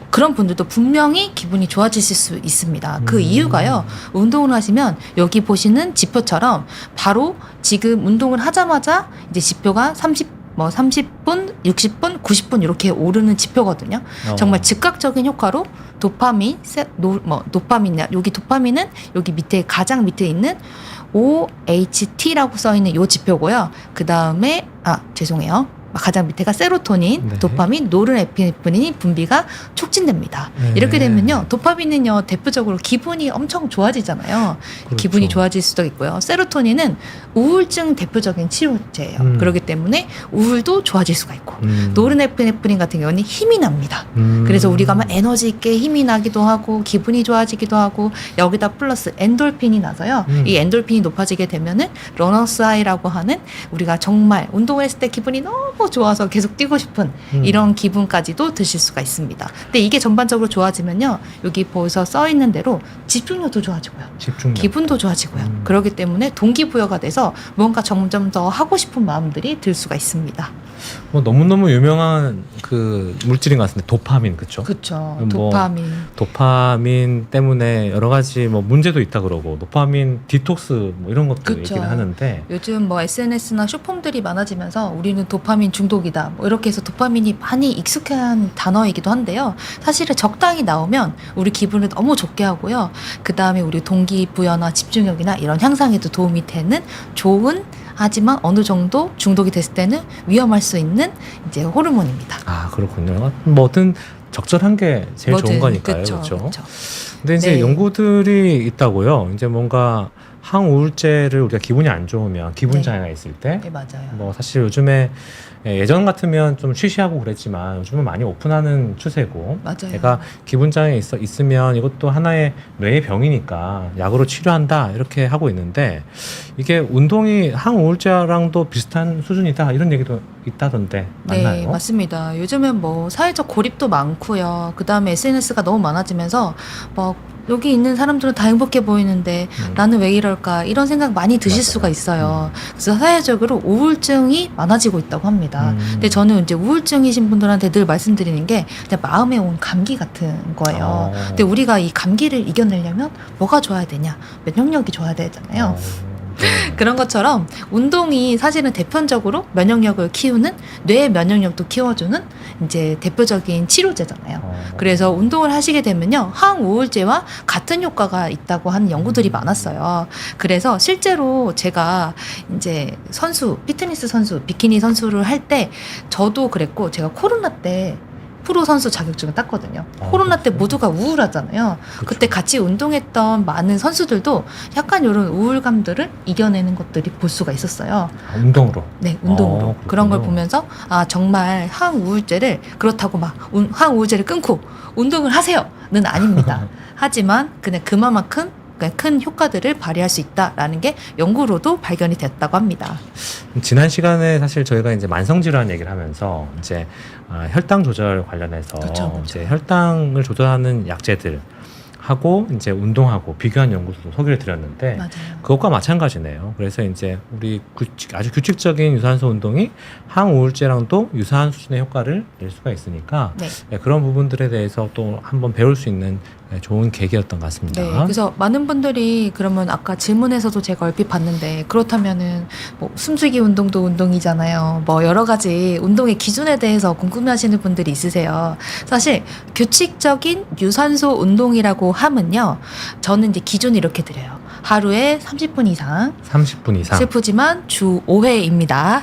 그런 분들도 분명히 기분이 좋아지실 수 있습니다. 그 이유가요, 운동을 하시면 여기 보시는 지표처럼 바로 지금 운동을 하자마자 이제 지표가 30분, 60분, 90분 이렇게 오르는 지표거든요. 정말 즉각적인 효과로 도파민, 여기 도파민은 여기 밑에 가장 밑에 있는 OHT라고 써 있는 요 지표고요. 그 다음에 죄송해요. 가장 밑에가 세로토닌, 네. 도파민, 노르에피네프린이 분비가 촉진됩니다. 네. 이렇게 되면요, 도파민은요 대표적으로 기분이 엄청 좋아지잖아요. 그렇죠. 기분이 좋아질 수도 있고요. 세로토닌은 우울증 대표적인 치료제예요. 그렇기 때문에 우울도 좋아질 수가 있고, 노르에피네프린 같은 경우는 힘이 납니다. 그래서 우리가 막 에너지 있게 힘이 나기도 하고 기분이 좋아지기도 하고, 여기다 플러스 엔돌핀이 나서요. 이 엔돌핀이 높아지게 되면은 러너스 하이라고 하는, 우리가 정말 운동을 했을 때 기분이 너무 좋아서 계속 뛰고 싶은 이런 기분까지도 드실 수가 있습니다. 근데 이게 전반적으로 좋아지면요, 여기 벌써 써 있는 대로 집중력도 좋아지고요. 집중력. 기분도 좋아지고요. 그렇기 때문에 동기부여가 돼서 뭔가 점점 더 하고 싶은 마음들이 들 수가 있습니다. 뭐 너무너무 유명한 그 물질인 것 같은데 도파민, 그렇죠? 그렇죠. 뭐 도파민. 때문에 여러 가지 뭐 문제도 있다 그러고 도파민 디톡스 뭐 이런 것도 그쵸. 얘기를 하는데 요즘 뭐 SNS나 쇼폼들이 많아지면서 우리는 도파민 중독이다, 뭐 이렇게 해서 도파민이 많이 익숙한 단어이기도 한데요. 사실은 적당히 나오면 우리 기분을 너무 좋게 하고요. 그 다음에 우리 동기부여나 집중력이나 이런 향상에도 도움이 되는 좋은, 하지만 어느 정도 중독이 됐을 때는 위험할 수 있는 이제 호르몬입니다. 그렇군요. 뭐든 적절한 게 제일 좋은 거니까요. 그쵸, 그렇죠. 그쵸. 근데 이제 네. 연구들이 있다고요. 이제 뭔가 항우울제를 우리가 기분이 안 좋으면 기분 네. 장애가 있을 때 네, 맞아요. 뭐 사실 요즘에 예전 같으면 좀 쉬쉬하고 그랬지만 요즘은 많이 오픈하는 추세고, 맞아요. 내가 기분 장애 있으면 이것도 하나의 뇌의 병이니까 약으로 치료한다 이렇게 하고 있는데, 이게 운동이 항우울제랑도 비슷한 수준이다 이런 얘기도 있다던데 맞나요? 네, 맞습니다. 요즘은 뭐 사회적 고립도 많고요. 그 다음에 SNS가 너무 많아지면서 뭐 여기 있는 사람들은 다 행복해 보이는데 나는 왜 이럴까, 이런 생각 많이 드실 맞아요. 수가 있어요. 그래서 사회적으로 우울증이 많아지고 있다고 합니다. 근데 저는 이제 우울증이신 분들한테 늘 말씀드리는 게 그냥 마음에 온 감기 같은 거예요. 근데 우리가 이 감기를 이겨내려면 뭐가 좋아야 되냐? 면역력이 좋아야 되잖아요. 그런 것처럼 운동이 사실은 대표적으로 면역력을 키우는 뇌의 면역력도 키워주는 이제 대표적인 치료제잖아요. 그래서 운동을 하시게 되면요, 항우울제와 같은 효과가 있다고 하는 연구들이 많았어요. 그래서 실제로 제가 이제 선수, 피트니스 선수, 비키니 선수를 할 때 저도 그랬고, 제가 코로나 때 프로 선수 자격증을 땄거든요. 코로나 때 모두가 우울하잖아요. 그쵸. 그때 같이 운동했던 많은 선수들도 약간 이런 우울감들을 이겨내는 것들이 볼 수가 있었어요. 운동으로. 네, 운동으로. 그렇군요. 그런 걸 보면서 아, 정말 항우울제를 그렇다고 막 항우울제를 끊고 운동을 하세요는 아닙니다. 하지만 그냥 그만큼 큰 효과들을 발휘할 수 있다라는 게 연구로도 발견이 됐다고 합니다. 지난 시간에 사실 저희가 이제 만성질환 얘기를 하면서 이제 혈당 조절 관련해서 그쵸. 이제 혈당을 조절하는 약제들 하고 이제 운동하고 비교한 연구도 소개를 드렸는데 맞아요. 그것과 마찬가지네요. 그래서 이제 우리 아주 규칙적인 유산소 운동이 항우울제랑도 유사한 수준의 효과를 낼 수가 있으니까 네. 그런 부분들에 대해서 또 한번 배울 수 있는 좋은 계기였던 것 같습니다. 네, 그래서 많은 분들이 그러면 아까 질문에서도 제가 얼핏 봤는데 그렇다면은 뭐 숨쉬기 운동도 운동이잖아요. 뭐 여러 가지 운동의 기준에 대해서 궁금해하시는 분들이 있으세요. 사실 규칙적인 유산소 운동이라고 하면요, 저는 이제 기준을 이렇게 드려요. 하루에 30분 이상. 30분 이상. 슬프지만 주 5회입니다.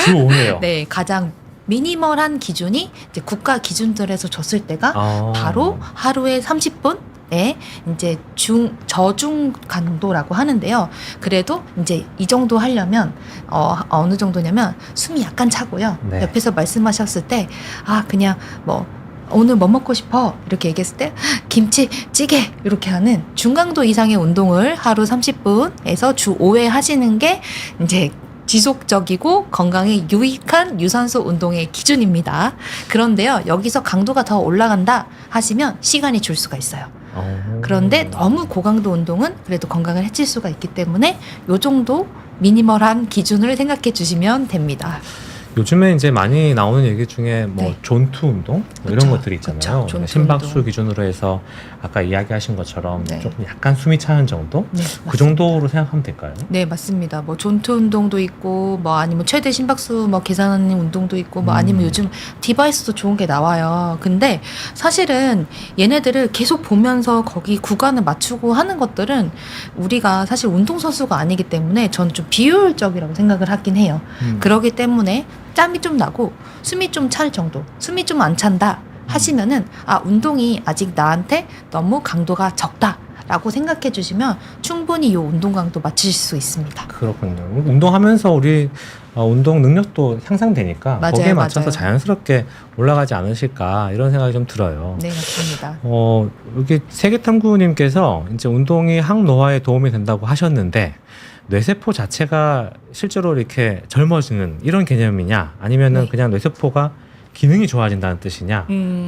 주 5회요. 네, 가장 미니멀한 기준이 이제 국가 기준들에서 줬을 때가 바로 하루에 30분에 이제 저중 강도라고 하는데요. 그래도 이제 이 정도 하려면 어느 정도냐면 숨이 약간 차고요. 네. 옆에서 말씀하셨을 때 그냥 뭐 오늘 뭐 먹고 싶어 이렇게 얘기했을 때 김치찌개 이렇게 하는 중강도 이상의 운동을 하루 30분에서 주 5회 하시는 게 이제 지속적이고 건강에 유익한 유산소 운동의 기준입니다. 그런데요, 여기서 강도가 더 올라간다 하시면 시간이 줄 수가 있어요. 그런데 너무 고강도 운동은 그래도 건강을 해칠 수가 있기 때문에 요 정도 미니멀한 기준을 생각해 주시면 됩니다. 요즘에 이제 많이 나오는 얘기 중에 뭐 네. 존투 운동 뭐 이런 그쵸, 것들이 있잖아요. 그쵸, 존투 심박수 운동. 기준으로 해서 아까 이야기하신 것처럼 네. 조금 약간 숨이 차는 정도? 네, 그 정도로 생각하면 될까요? 네, 맞습니다. 뭐 존투 운동도 있고 뭐 아니면 최대 심박수 뭐 계산하는 운동도 있고 뭐 아니면 요즘 디바이스도 좋은 게 나와요. 근데 사실은 얘네들을 계속 보면서 거기 구간을 맞추고 하는 것들은 우리가 사실 운동선수가 아니기 때문에 저는 좀 비효율적이라고 생각을 하긴 해요. 그러기 때문에 짬이 좀 나고 숨이 좀 찰 정도, 숨이 좀 안 찬다 하시면은 운동이 아직 나한테 너무 강도가 적다 라고 생각해 주시면 충분히 이 운동 강도 맞추실 수 있습니다. 그렇군요. 운동하면서 우리 운동 능력도 향상되니까 맞아요, 거기에 맞춰서 맞아요. 자연스럽게 올라가지 않으실까 이런 생각이 좀 들어요. 네, 맞습니다. 여기 세계탐구님께서 이제 운동이 항노화에 도움이 된다고 하셨는데 뇌세포 자체가 실제로 이렇게 젊어지는 이런 개념이냐 아니면은 네. 그냥 뇌세포가 기능이 좋아진다는 뜻이냐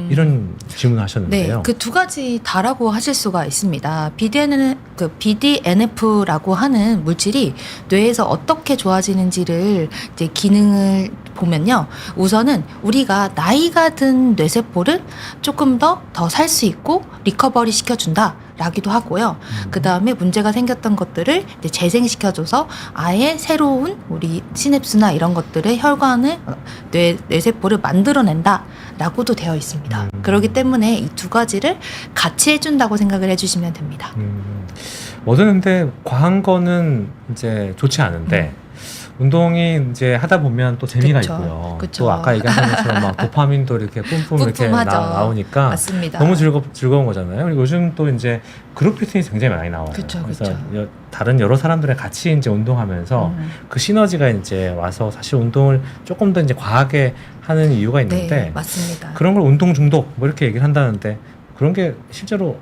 이런 질문을 하셨는데요. 네, 그 두 가지 다라고 하실 수가 있습니다. BDNF라고 하는 물질이 뇌에서 어떻게 좋아지는지를 이제 기능을 보면요. 우선은 우리가 나이가 든 뇌세포를 조금 더 살 수 있고 리커버리 시켜준다. 라기도 하고요. 그 다음에 문제가 생겼던 것들을 이제 재생시켜줘서 아예 새로운 우리 시냅스나 이런 것들의 혈관을 뇌세포를 만들어낸다 라고도 되어 있습니다. 그렇기 때문에 이 두 가지를 같이 해준다고 생각을 해주시면 됩니다. 뭐든 근데 과한 거는 이제 좋지 않은데 운동이 이제 하다 보면 또 재미가 그쵸, 있고요. 그쵸. 또 아까 얘기한 것처럼 막 도파민도 이렇게 뿜뿜 이렇게 뿜뿜하죠. 나오니까 맞습니다. 너무 즐거운 거잖아요. 그리고 요즘 또 이제 그룹 피트니스 굉장히 많이 나와요. 그쵸, 그래서 그쵸. 다른 여러 사람들이랑 같이 이제 운동하면서 그 시너지가 이제 와서 사실 운동을 조금 더 이제 과하게 하는 이유가 있는데 네, 맞습니다. 그런 걸 운동 중독 뭐 이렇게 얘기를 한다는데 그런 게 실제로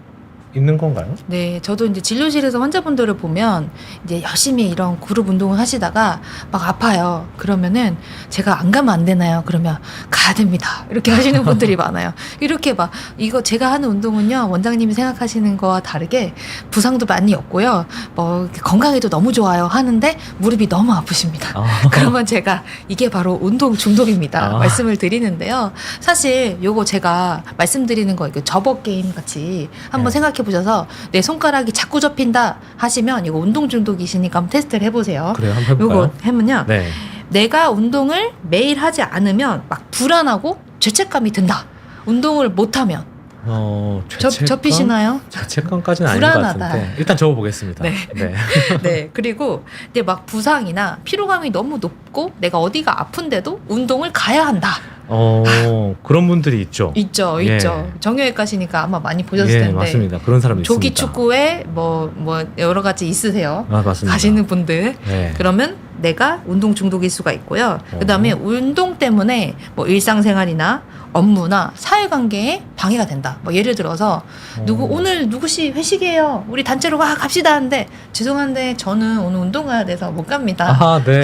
있는 건가요? 네, 저도 이제 진료실에서 환자분들을 보면 이제 열심히 이런 그룹 운동을 하시다가 막 아파요. 그러면은 제가 안 가면 안 되나요? 그러면 가야 됩니다. 이렇게 하시는 분들이 많아요. 이렇게 막 이거 제가 하는 운동은요, 원장님이 생각하시는 거와 다르게 부상도 많이 없고요. 뭐 건강에도 너무 좋아요 하는데 무릎이 너무 아프십니다. 그러면 제가 이게 바로 운동 중독입니다. 말씀을 드리는데요. 사실 요거 제가 말씀드리는 거 이거 접어 게임 같이 한번 생각해 생각해 보셔서 내 손가락이 자꾸 접힌다 하시면 이거 운동 중독이시니까 한번 테스트를 해보세요. 그래요. 한번 해볼까요? 이거 해면요. 네. 내가 운동을 매일 하지 않으면 막 불안하고 죄책감이 든다. 운동을 못하면 접히시나요? 죄책감까지는 아닌 것 불안하다. 같은데 일단 적어보겠습니다. 네. 네. 네. 그리고 근데 막 부상이나 피로감이 너무 높고 내가 어디가 아픈데도 운동을 가야 한다. 그런 분들이 있죠. 있죠, 예. 있죠. 정형외과시니까 아마 많이 보셨을 예, 텐데. 맞습니다. 그런 사람 조기 있습니다. 축구에 뭐 여러 가지 있으세요. 아, 맞습니다. 가시는 분들. 네. 그러면 내가 운동 중독일 수가 있고요. 그다음에 운동 때문에 뭐 일상생활이나 업무나 사회관계에 방해가 된다. 뭐 예를 들어서 오늘 누구시 회식이에요. 우리 단체로 갑시다 하는데 죄송한데 저는 오늘 운동 가야 돼서 못 갑니다. 아, 네. 그런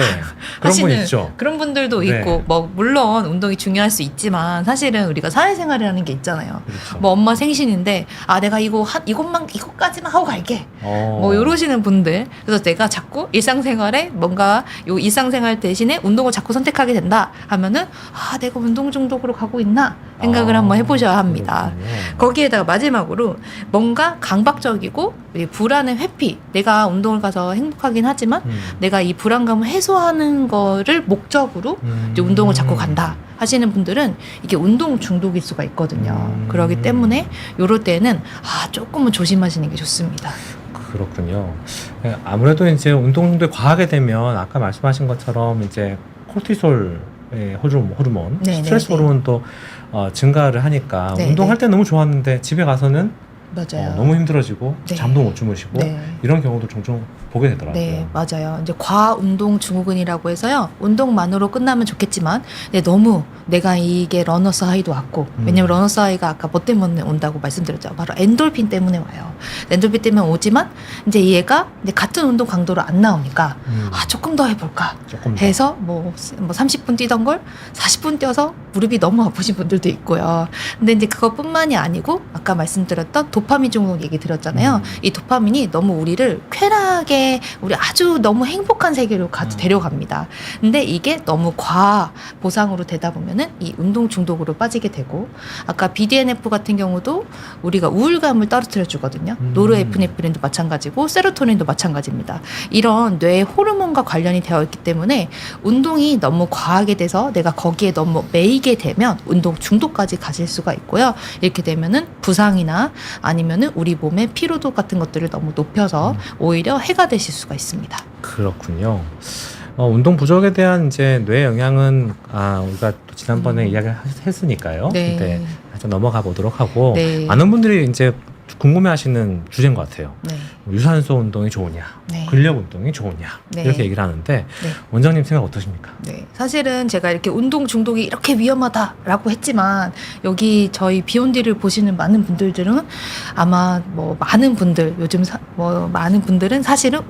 분 하시는 있죠. 그런 분들도 네. 있고 뭐 물론 운동이 중요할 수 있지만 사실은 우리가 사회생활이라는 게 있잖아요. 그렇죠. 뭐 엄마 생신인데 내가 이것까지만 하고 갈게. 뭐 이러시는 분들. 그래서 내가 자꾸 일상생활에 뭔가 요 일상생활 대신에 운동을 자꾸 선택하게 된다 하면은 내가 운동 중독으로 가고 있나 생각을 한번 해보셔야 합니다. 그렇군요. 거기에다가 마지막으로 뭔가 강박적이고 불안의 회피. 내가 운동을 가서 행복하긴 하지만 내가 이 불안감을 해소하는 거를 목적으로 이제 운동을 자꾸 간다 하시는 분들은 이게 운동 중독일 수가 있거든요. 그렇기 때문에 요럴 때는 조금은 조심하시는 게 좋습니다. 그렇군요. 아무래도 이제 운동 중독에 과하게 되면 아까 말씀하신 것처럼 이제 코르티솔의 호르몬, 네, 스트레스 네, 네. 호르몬도 증가를 하니까 네, 운동할 네. 때 너무 좋았는데 집에 가서는 맞아요. 너무 힘들어지고 네. 잠도 못 주무시고 네. 이런 경우도 종종 보게 되더라고요. 네, 맞아요. 이제 과운동 증후군이라고 해서요. 운동만으로 끝나면 좋겠지만 너무 내가 이게 러너스 하이도 왔고 왜냐면 러너스 하이가 아까 뭐 때문에 온다고 말씀드렸죠. 바로 엔돌핀 때문에 와요. 엔돌핀 때문에 오지만 이제 얘가 이제 같은 운동 강도로 안 나오니까 조금 더 해볼까 조금 더. 해서 뭐 30분 뛰던 걸 40분 뛰어서 무릎이 너무 아프신 분들도 있고요. 근데 이제 그것뿐만이 아니고 아까 말씀드렸던 도파민 증후군 얘기 드렸잖아요. 이 도파민이 너무 우리를 쾌락에 우리 아주 너무 행복한 세계로 데려갑니다. 근데 이게 너무 과하 보상으로 되다 보면은 이 운동 중독으로 빠지게 되고 아까 BDNF 같은 경우도 우리가 우울감을 떨어뜨려 주거든요. 노르에프네프린도 마찬가지고 세로토닌도 마찬가지입니다. 이런 뇌 호르몬과 관련이 되어 있기 때문에 운동이 너무 과하게 돼서 내가 거기에 너무 매이게 되면 운동 중독까지 가질 수가 있고요. 이렇게 되면은 부상이나 아니면은 우리 몸의 피로도 같은 것들을 너무 높여서 오히려 해가 되실 수가 있습니다. 그렇군요. 운동 부족에 대한 이제 뇌 영향은 우리가 또 지난번에 이야기했으니까요. 네. 네. 일단 넘어가 보도록 하고 네. 많은 분들이 이제 궁금해하시는 주제인 것 같아요. 네. 유산소 운동이 좋으냐, 네. 근력 운동이 좋으냐 네. 이렇게 얘기를 하는데 네. 원장님 생각 어떠십니까? 네, 사실은 제가 이렇게 운동 중독이 이렇게 위험하다라고 했지만 여기 저희 비욘디를 보시는 많은 분들은 아마 뭐 많은 분들 요즘 많은 분들은 사실은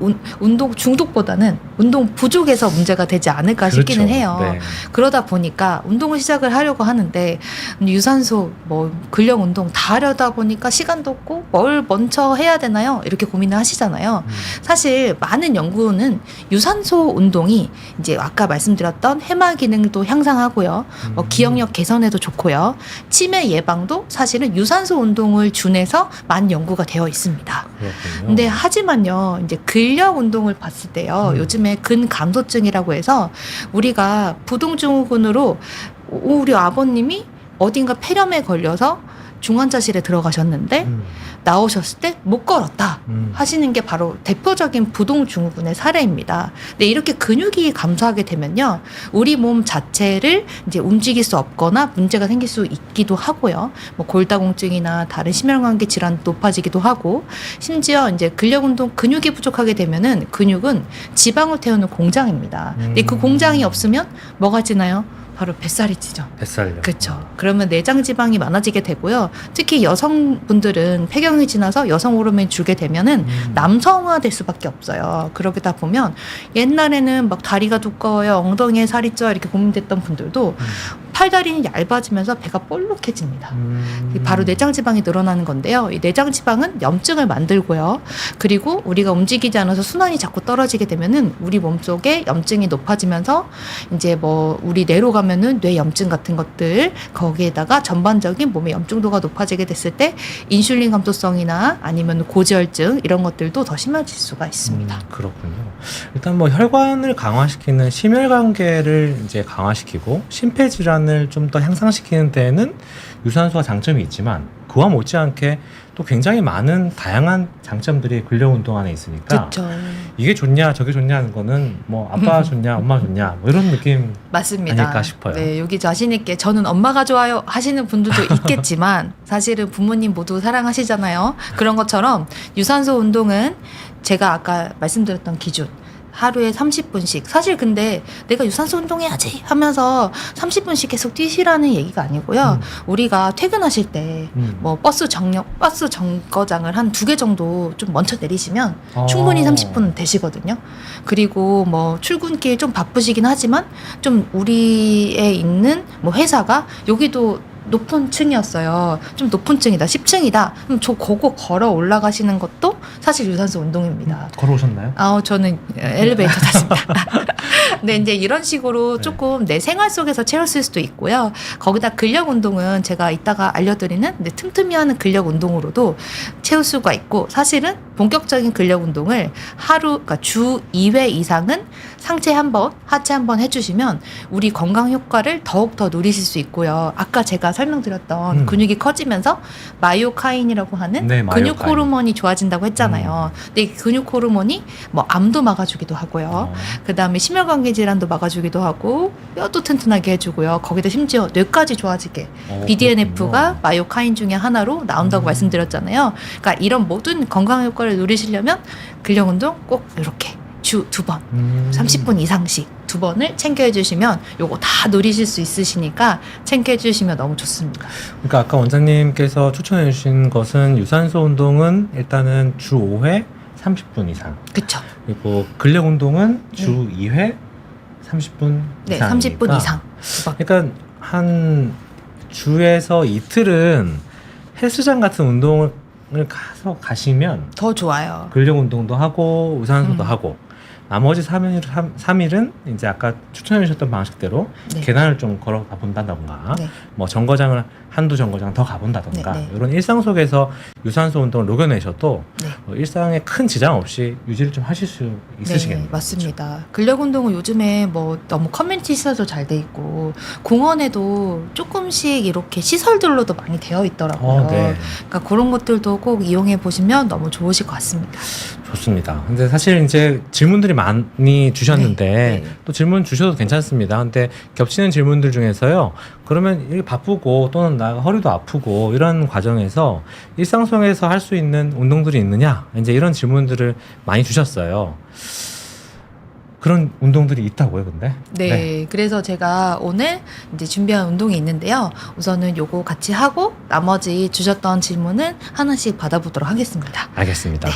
운동 중독보다는 운동 부족에서 문제가 되지 않을까 싶기는 해요. 네. 그러다 보니까 운동을 시작을 하려고 하는데 유산소, 근력 운동 다 하려다 보니까 시간도 없고 뭘 먼저 해야 되나요? 이렇게 고민을 하시잖아요. 사실 많은 연구는 유산소 운동이 이제 아까 말씀드렸던 해마 기능도 향상하고요. 기억력 개선에도 좋고요. 치매 예방도 사실은 유산소 운동을 준해서 많은 연구가 되어 있습니다. 그렇군요. 근데 하지만요, 이제 근력 운동을 봤을 때요, 요즘에 근감소증이라고 해서 우리가 부동증후군으로 우리 아버님이 어딘가 폐렴에 걸려서 중환자실에 들어가셨는데 나오셨을 때 못 걸었다 하시는 게 바로 대표적인 부동증후군의 사례입니다. 근데 이렇게 근육이 감소하게 되면요, 우리 몸 자체를 이제 움직일 수 없거나 문제가 생길 수 있기도 하고요. 골다공증이나 다른 심혈관계 질환 높아지기도 하고, 심지어 이제 근력 운동 근육이 부족하게 되면은 근육은 지방을 태우는 공장입니다. 근데 그 공장이 없으면 뭐가 지나요? 바로 뱃살이 찌죠. 뱃살요. 그렇죠. 그러면 내장 지방이 많아지게 되고요. 특히 여성분들은 폐경이 지나서 여성 호르몬이 줄게 되면은 남성화될 수밖에 없어요. 그러다 보면 옛날에는 막 다리가 두꺼워요, 엉덩이에 살이 쪄 이렇게 고민됐던 분들도 팔다리는 얇아지면서 배가 볼록해집니다. 바로 내장 지방이 늘어나는 건데요. 이 내장 지방은 염증을 만들고요. 그리고 우리가 움직이지 않아서 순환이 자꾸 떨어지게 되면은 우리 몸속에 염증이 높아지면서 이제 뭐 우리 뇌로 가면은 뇌 염증 같은 것들, 거기에다가 전반적인 몸의 염증도가 높아지게 됐을 때 인슐린 감소성이나 아니면 고지혈증 이런 것들도 더 심해질 수가 있습니다. 그렇군요. 일단 뭐 혈관을 강화시키는 심혈관계를 이제 강화시키고 심폐질환을 좀 더 향상시키는 데에는 유산소가 장점이 있지만 그와 못지않게 또 굉장히 많은 다양한 장점들이 근력 운동 안에 있으니까 그렇죠. 이게 좋냐 저게 좋냐 하는 거는 뭐 아빠 좋냐 엄마 좋냐 뭐 이런 느낌 맞습니다. 아닐까 싶어요. 네, 여기 자신 있게 저는 엄마가 좋아요 하시는 분들도 있겠지만 사실은 부모님 모두 사랑하시잖아요. 그런 것처럼 유산소 운동은 제가 아까 말씀드렸던 기준 하루에 30분씩. 사실 근데 내가 유산소 운동해야지 하면서 30분씩 계속 뛰시라는 얘기가 아니고요. 우리가 퇴근하실 때 뭐 버스 정거장을 한 2개 정도 좀 먼저 내리시면 충분히 30분 되시거든요. 그리고 뭐 출근길 좀 바쁘시긴 하지만 좀 우리에 있는 뭐 회사가 여기도 높은 층이었어요. 좀 높은 층이다. 10층이다. 그럼 저 그거 걸어 올라가시는 것도 사실 유산소 운동입니다. 걸어오셨나요? 저는 엘리베이터 탔습니다. 근데 이제 이런 식으로 조금 내 생활 속에서 채웠을 수도 있고요. 거기다 근력 운동은 제가 이따가 알려드리는 틈틈이 하는 근력 운동으로도 채울 수가 있고 사실은 본격적인 근력 운동을 그러니까 주 2회 이상은 상체 한 번, 하체 한 번 해주시면 우리 건강 효과를 더욱더 누리실 수 있고요. 아까 제가 설명드렸던 근육이 커지면서 마이오카인이라고 하는 네, 근육 마이오카인. 호르몬이 좋아진다고 했잖아요. 근데 이 근육 호르몬이 뭐 암도 막아주기도 하고요. 그 다음에 심혈관계 질환도 막아주기도 하고 뼈도 튼튼하게 해주고요. 거기다 심지어 뇌까지 좋아지게 BDNF가 마이오카인 중에 하나로 나온다고 말씀드렸잖아요. 그러니까 이런 모든 건강 효과를 누리시려면 근력 운동 꼭 이렇게 주 2번 30분 이상씩 2번을 챙겨 해주시면 요거 다 누리실 수 있으시니까 챙겨 해주시면 너무 좋습니다. 그러니까 아까 원장님께서 추천해 주신 것은 유산소 운동은 일단은 주 5회 30분 이상. 그쵸. 그리고 근력 운동은 주 2회 30분 네, 이상. 30분 이상. 2번. 그러니까 한 주에서 이틀은 헬스장 같은 운동을 가시면 더 좋아요. 근력 운동도 하고 유산소도 하고 나머지 3일은 이제 아까 추천해 주셨던 방식대로 네. 계단을 좀 걸어 가본다던가 네. 뭐 정거장을 한두 정거장 더 가본다던가 네, 네. 이런 일상 속에서 유산소 운동을 녹여내셔도 네. 일상에 큰 지장 없이 유지를 좀 하실 수 있으시겠네요. 네, 맞습니다. 근력 운동은 요즘에 뭐 너무 커뮤니티 시설도 잘 돼 있고 공원에도 조금씩 이렇게 시설들로도 많이 되어 있더라고요. 네. 그러니까 그런 것들도 꼭 이용해 보시면 너무 좋으실 것 같습니다. 좋습니다. 근데 사실 이제 질문들이 많이 주셨는데 네, 네. 또 질문 주셔도 괜찮습니다. 근데 겹치는 질문들 중에서요. 그러면 이게 바쁘고 또는 나 허리도 아프고 이런 과정에서 일상 속에서 할 수 있는 운동들이 있느냐? 이제 이런 질문들을 많이 주셨어요. 그런 운동들이 있다고요, 근데? 네, 그래서 제가 오늘 이제 준비한 운동이 있는데요. 우선은 요거 같이 하고 나머지 주셨던 질문은 하나씩 받아보도록 하겠습니다. 알겠습니다.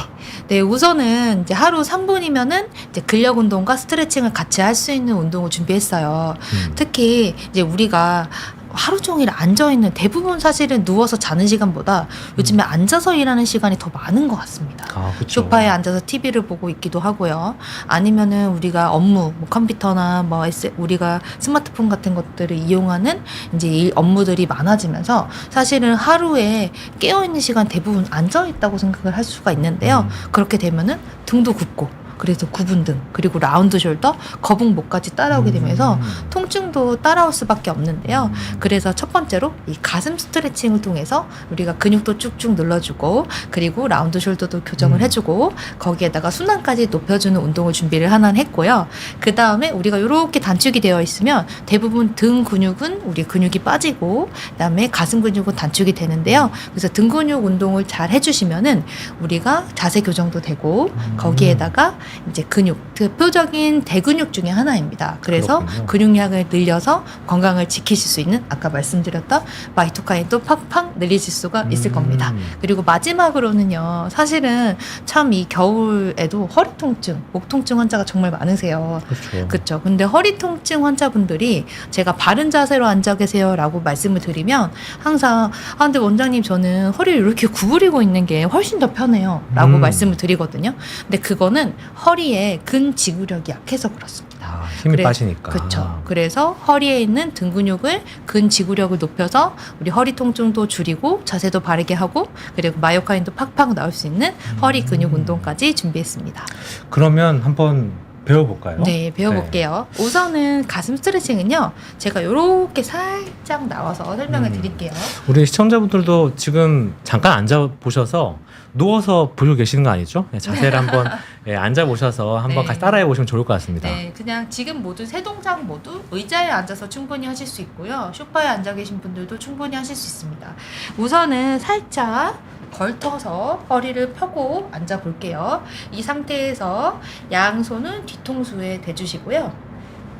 네, 우선은 이제 하루 3분이면은 이제 근력 운동과 스트레칭을 같이 할 수 있는 운동을 준비했어요. 특히 이제 우리가 하루 종일 앉아있는 대부분 사실은 누워서 자는 시간보다 요즘에 앉아서 일하는 시간이 더 많은 것 같습니다. 그쵸. 소파에 앉아서 TV를 보고 있기도 하고요. 아니면은 우리가 업무, 뭐 컴퓨터나 뭐 우리가 스마트폰 같은 것들을 이용하는 이제 업무들이 많아지면서 사실은 하루에 깨어있는 시간 대부분 앉아있다고 생각을 할 수가 있는데요. 그렇게 되면은 등도 굽고 그래서 굽은 등 그리고 라운드 숄더, 거북목까지 따라오게 되면서 통증도 따라올 수밖에 없는데요. 그래서 첫 번째로 이 가슴 스트레칭을 통해서 우리가 근육도 쭉쭉 눌러주고 그리고 라운드 숄더도 교정을 해주고 거기에다가 순환까지 높여주는 운동을 준비를 하나 했고요. 그 다음에 우리가 이렇게 단축이 되어 있으면 대부분 등 근육은 우리 근육이 빠지고 그다음에 가슴 근육은 단축이 되는데요. 그래서 등 근육 운동을 잘 해주시면은 우리가 자세 교정도 되고 거기에다가 이제 근육 대표적인 대근육 중에 하나입니다. 그래서 그렇군요. 근육량을 늘려서 건강을 지키실 수 있는 아까 말씀드렸던 마이토카인도 팍팍 늘리실 수가 있을 겁니다. 그리고 마지막으로는요. 사실은 참 이 겨울에도 허리 통증, 목 통증 환자가 정말 많으세요. 그렇죠. 그렇죠. 근데 허리 통증 환자분들이 제가 바른 자세로 앉아 계세요라고 말씀을 드리면 항상 근데 원장님 저는 허리를 이렇게 구부리고 있는 게 훨씬 더 편해요라고 말씀을 드리거든요. 근데 그거는 허리에 근지구력이 약해서 그렇습니다. 힘이 그래, 빠지니까. 그렇죠. 그래서 허리에 있는 등 근육을 근지구력을 높여서 우리 허리 통증도 줄이고 자세도 바르게 하고 그리고 마이오카인도 팍팍 나올 수 있는 허리 근육 운동까지 준비했습니다. 그러면 한번 배워볼까요? 네, 배워볼게요. 우선은 가슴 스트레칭은요, 제가 이렇게 살짝 나와서 설명을 드릴게요. 우리 시청자분들도 지금 잠깐 앉아보셔서 누워서 보고 계시는 거 아니죠? 네, 자세를 한번 앉아보셔서 한번 네. 같이 따라해 보시면 좋을 것 같습니다. 네, 그냥 지금 모두 세 동작 모두 의자에 앉아서 충분히 하실 수 있고요. 소파에 앉아 계신 분들도 충분히 하실 수 있습니다. 우선은 살짝 걸터서 허리를 펴고 앉아 볼게요. 이 상태에서 양손은 뒤통수에 대주시고요.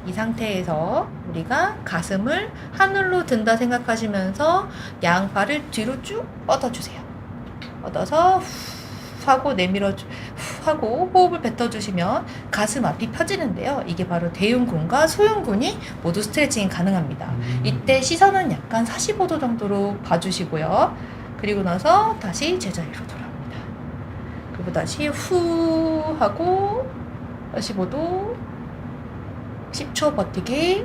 이 상태에서 우리가 가슴을 하늘로 든다 생각하시면서 양팔을 뒤로 쭉 뻗어주세요. 뻗어서 후 하고 내밀어 후 하고 호흡을 뱉어주시면 가슴 앞이 펴지는데요. 이게 바로 대흉근과 소흉근이 모두 스트레칭이 가능합니다. 이때 시선은 약간 45도 정도로 봐주시고요. 그리고 나서 다시 제자리로 돌아옵니다. 그리고 다시 후 하고 45도 10초 버티기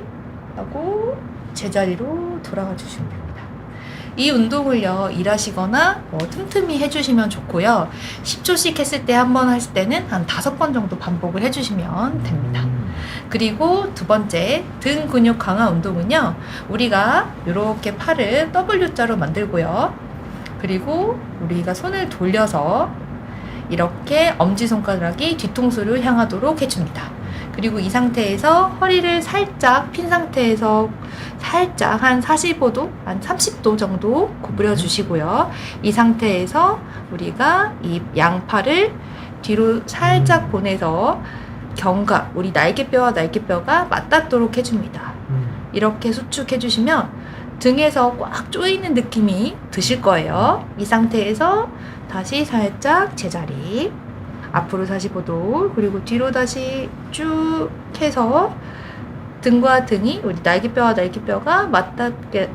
하고 제자리로 돌아가 주시면 됩니다. 이 운동을요, 일하시거나 틈틈이 해주시면 좋고요. 10초씩 했을 때 한 번 하실 때는 한 5번 정도 반복을 해주시면 됩니다. 그리고 두 번째, 등 근육 강화 운동은요, 우리가 이렇게 팔을 W자로 만들고요. 그리고 우리가 손을 돌려서 이렇게 엄지손가락이 뒤통수를 향하도록 해줍니다. 그리고 이 상태에서 허리를 살짝 핀 상태에서 살짝 한 45도, 한 30도 정도 구부려 주시고요. 이 상태에서 우리가 이 양팔을 뒤로 살짝 보내서 견갑, 우리 날개뼈와 날개뼈가 맞닿도록 해줍니다. 이렇게 수축해 주시면 등에서 꽉 조이는 느낌이 드실 거예요. 이 상태에서 다시 살짝 제자리, 앞으로 45도, 그리고 뒤로 다시 쭉 해서 등과 등이 우리 날개뼈와 날개뼈가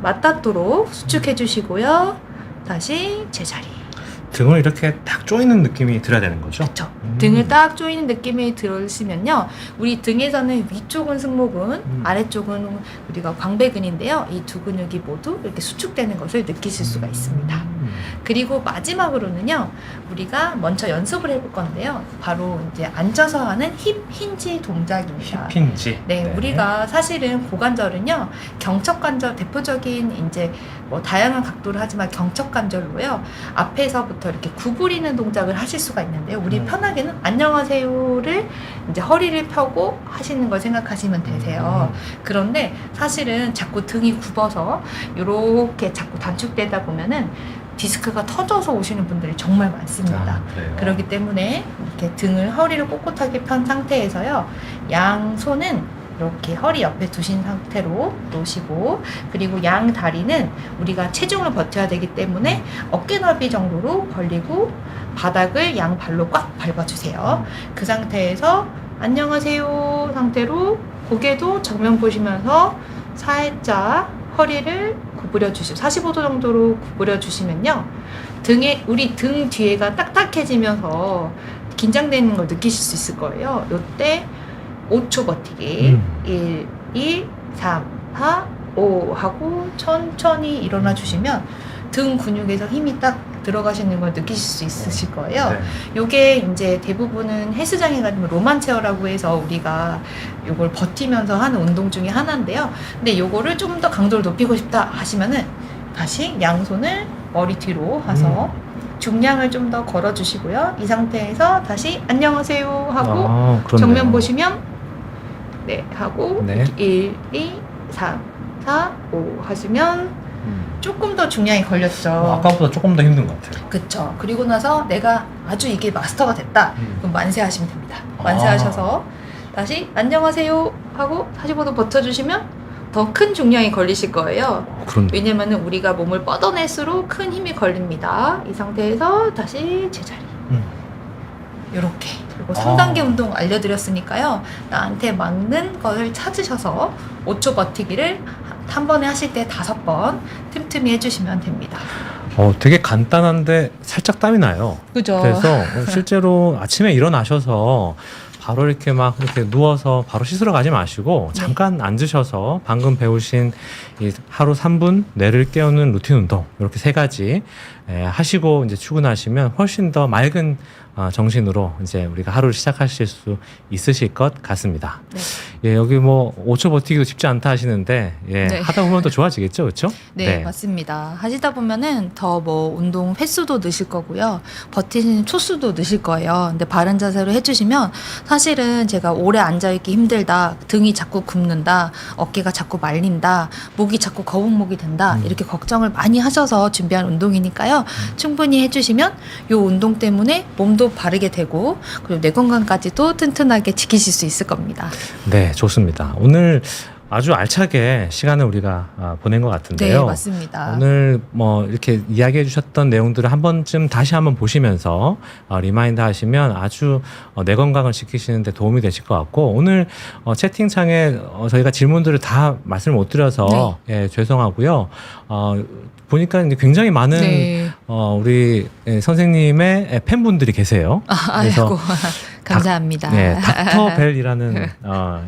맞닿도록 수축해 주시고요. 다시 제자리. 등을 이렇게 딱 조이는 느낌이 들어야 되는 거죠? 그렇죠. 등을 딱 조이는 느낌이 들으시면요, 우리 등에서는 위쪽은 승모근, 아래쪽은 우리가 광배근인데요. 이 두 근육이 모두 이렇게 수축되는 것을 느끼실 수가 있습니다. 그리고 마지막으로는요, 우리가 먼저 연습을 해볼 건데요. 바로 이제 앉아서 하는 힙 힌지 동작입니다. 힙 힌지. 네, 우리가 사실은 고관절은요, 경척관절 대표적인 이제 뭐 다양한 각도를 하지만 경척관절로요, 앞에서부터 이렇게 구부리는 동작을 하실 수가 있는데요. 우리 편하게는 안녕하세요를 이제 허리를 펴고 하시는 걸 생각하시면 되세요. 그런데 사실은 자꾸 등이 굽어서 이렇게 자꾸 단축되다 보면은 디스크가 터져서 오시는 분들이 정말 많습니다. 그렇기 때문에 이렇게 등을 허리를 꼿꼿하게 편 상태에서요, 양손은 이렇게 허리 옆에 두신 상태로 놓으시고, 그리고 양 다리는 우리가 체중을 버텨야 되기 때문에 어깨 넓이 정도로 벌리고 바닥을 양 발로 꽉 밟아주세요. 그 상태에서 안녕하세요 상태로 고개도 정면 보시면서 살짝 허리를 구부려 주시고 45도 정도로 구부려 주시면요, 등에 우리 등 뒤에가 딱딱해지면서 긴장되는 걸 느끼실 수 있을 거예요. 이때 5초 버티기 1, 2, 3, 4, 5 하고 천천히 일어나 주시면 등 근육에서 힘이 딱 들어가시는 걸 느끼실 수 있으실 거예요. 요게 이제 대부분은 헬스장에 가면 로만체어라고 해서 우리가 요걸 버티면서 하는 운동 중에 하나인데요. 근데 요거를 좀 더 강도를 높이고 싶다 하시면은 다시 양손을 머리 뒤로 와서 중량을 좀 더 걸어 주시고요. 이 상태에서 다시 안녕하세요 하고 정면 보시면 네 하고 1, 2, 3, 4, 5 하시면 조금 더 중량이 걸렸죠. 아까보다 조금 더 힘든 것 같아요. 그쵸. 그리고 나서 내가 아주 이게 마스터가 됐다. 그럼 만세하시면 됩니다. 만세하셔서 다시 안녕하세요 하고 45도 버텨주시면 더 큰 중량이 걸리실 거예요. 그런 왜냐면 우리가 몸을 뻗어낼수록 큰 힘이 걸립니다. 이 상태에서 다시 제자리. 이렇게. 그리고 3단계 운동 알려드렸으니까요. 나한테 맞는 걸 찾으셔서 5초 버티기를 한 번에 하실 때 5번 틈틈이 해주시면 됩니다. 되게 간단한데 살짝 땀이 나요. 그죠? 그래서 실제로 아침에 일어나셔서 바로 이렇게 막 이렇게 누워서 바로 씻으러 가지 마시고 네. 잠깐 앉으셔서 방금 배우신 이 하루 3분 뇌를 깨우는 루틴 운동 이렇게 3가지 하시고 이제 출근하시면 훨씬 더 맑은 정신으로 이제 우리가 하루를 시작하실 수 있으실 것 같습니다. 네. 예, 여기 뭐 5초 버티기도 쉽지 않다 하시는데 예, 네. 하다 보면 더 좋아지겠죠, 그렇죠? 네, 맞습니다. 하시다 보면은 더 뭐 운동 횟수도 느실 거고요. 버티는 초수도 느실 거예요. 근데 바른 자세로 해주시면 사실은 제가 오래 앉아있기 힘들다, 등이 자꾸 굽는다, 어깨가 자꾸 말린다, 목이 자꾸 거북목이 된다, 이렇게 걱정을 많이 하셔서 준비한 운동이니까요. 충분히 해주시면 이 운동 때문에 몸도 바르게 되고 그리고 뇌 건강까지도 튼튼하게 지키실 수 있을 겁니다. 네, 좋습니다. 오늘 아주 알차게 시간을 우리가 보낸 것 같은데요. 네, 맞습니다. 오늘 뭐 이렇게 이야기해 주셨던 내용들을 한 번쯤 다시 한번 보시면서 리마인드 하시면 아주 뇌 건강을 지키시는 데 도움이 되실 것 같고 오늘 채팅창에 저희가 질문들을 다 말씀을 못 드려서 예, 죄송하고요. 보니까 이제 굉장히 많은 네. 우리 선생님의 팬분들이 계세요. 그래서 아이고 감사합니다. 네, 닥터벨이라는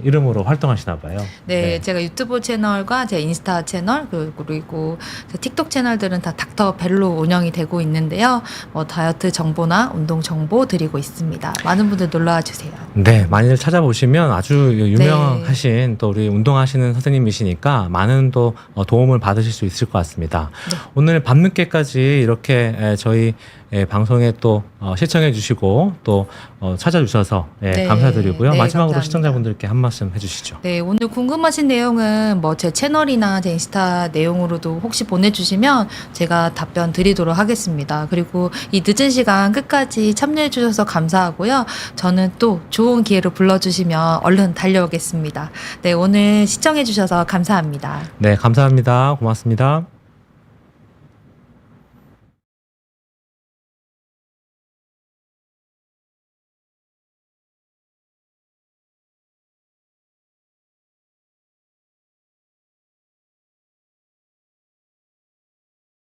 이름으로 활동하시나 봐요. 네, 제가 유튜브 채널과 제 인스타 채널 그리고 제 틱톡 채널들은 다 닥터벨로 운영이 되고 있는데요. 뭐 다이어트 정보나 운동 정보 드리고 있습니다. 많은 분들 놀러와 주세요. 네, 많이들 찾아보시면 아주 유명하신 또 우리 운동하시는 선생님이시니까 많은 또 도움을 받으실 수 있을 것 같습니다. 네. 오늘 밤늦게까지 이렇게 저희 방송에 또 시청해 주시고 또 찾아주셔서 네. 감사드리고요. 네, 마지막으로 감사합니다. 시청자분들께 한 말씀 해주시죠. 네, 오늘 궁금하신 내용은 뭐 제 채널이나 제 인스타 내용으로도 혹시 보내주시면 제가 답변 드리도록 하겠습니다. 그리고 이 늦은 시간 끝까지 참여해 주셔서 감사하고요. 저는 또 좋은 기회로 불러주시면 얼른 달려오겠습니다. 네, 오늘 시청해 주셔서 감사합니다. 네, 감사합니다. 고맙습니다.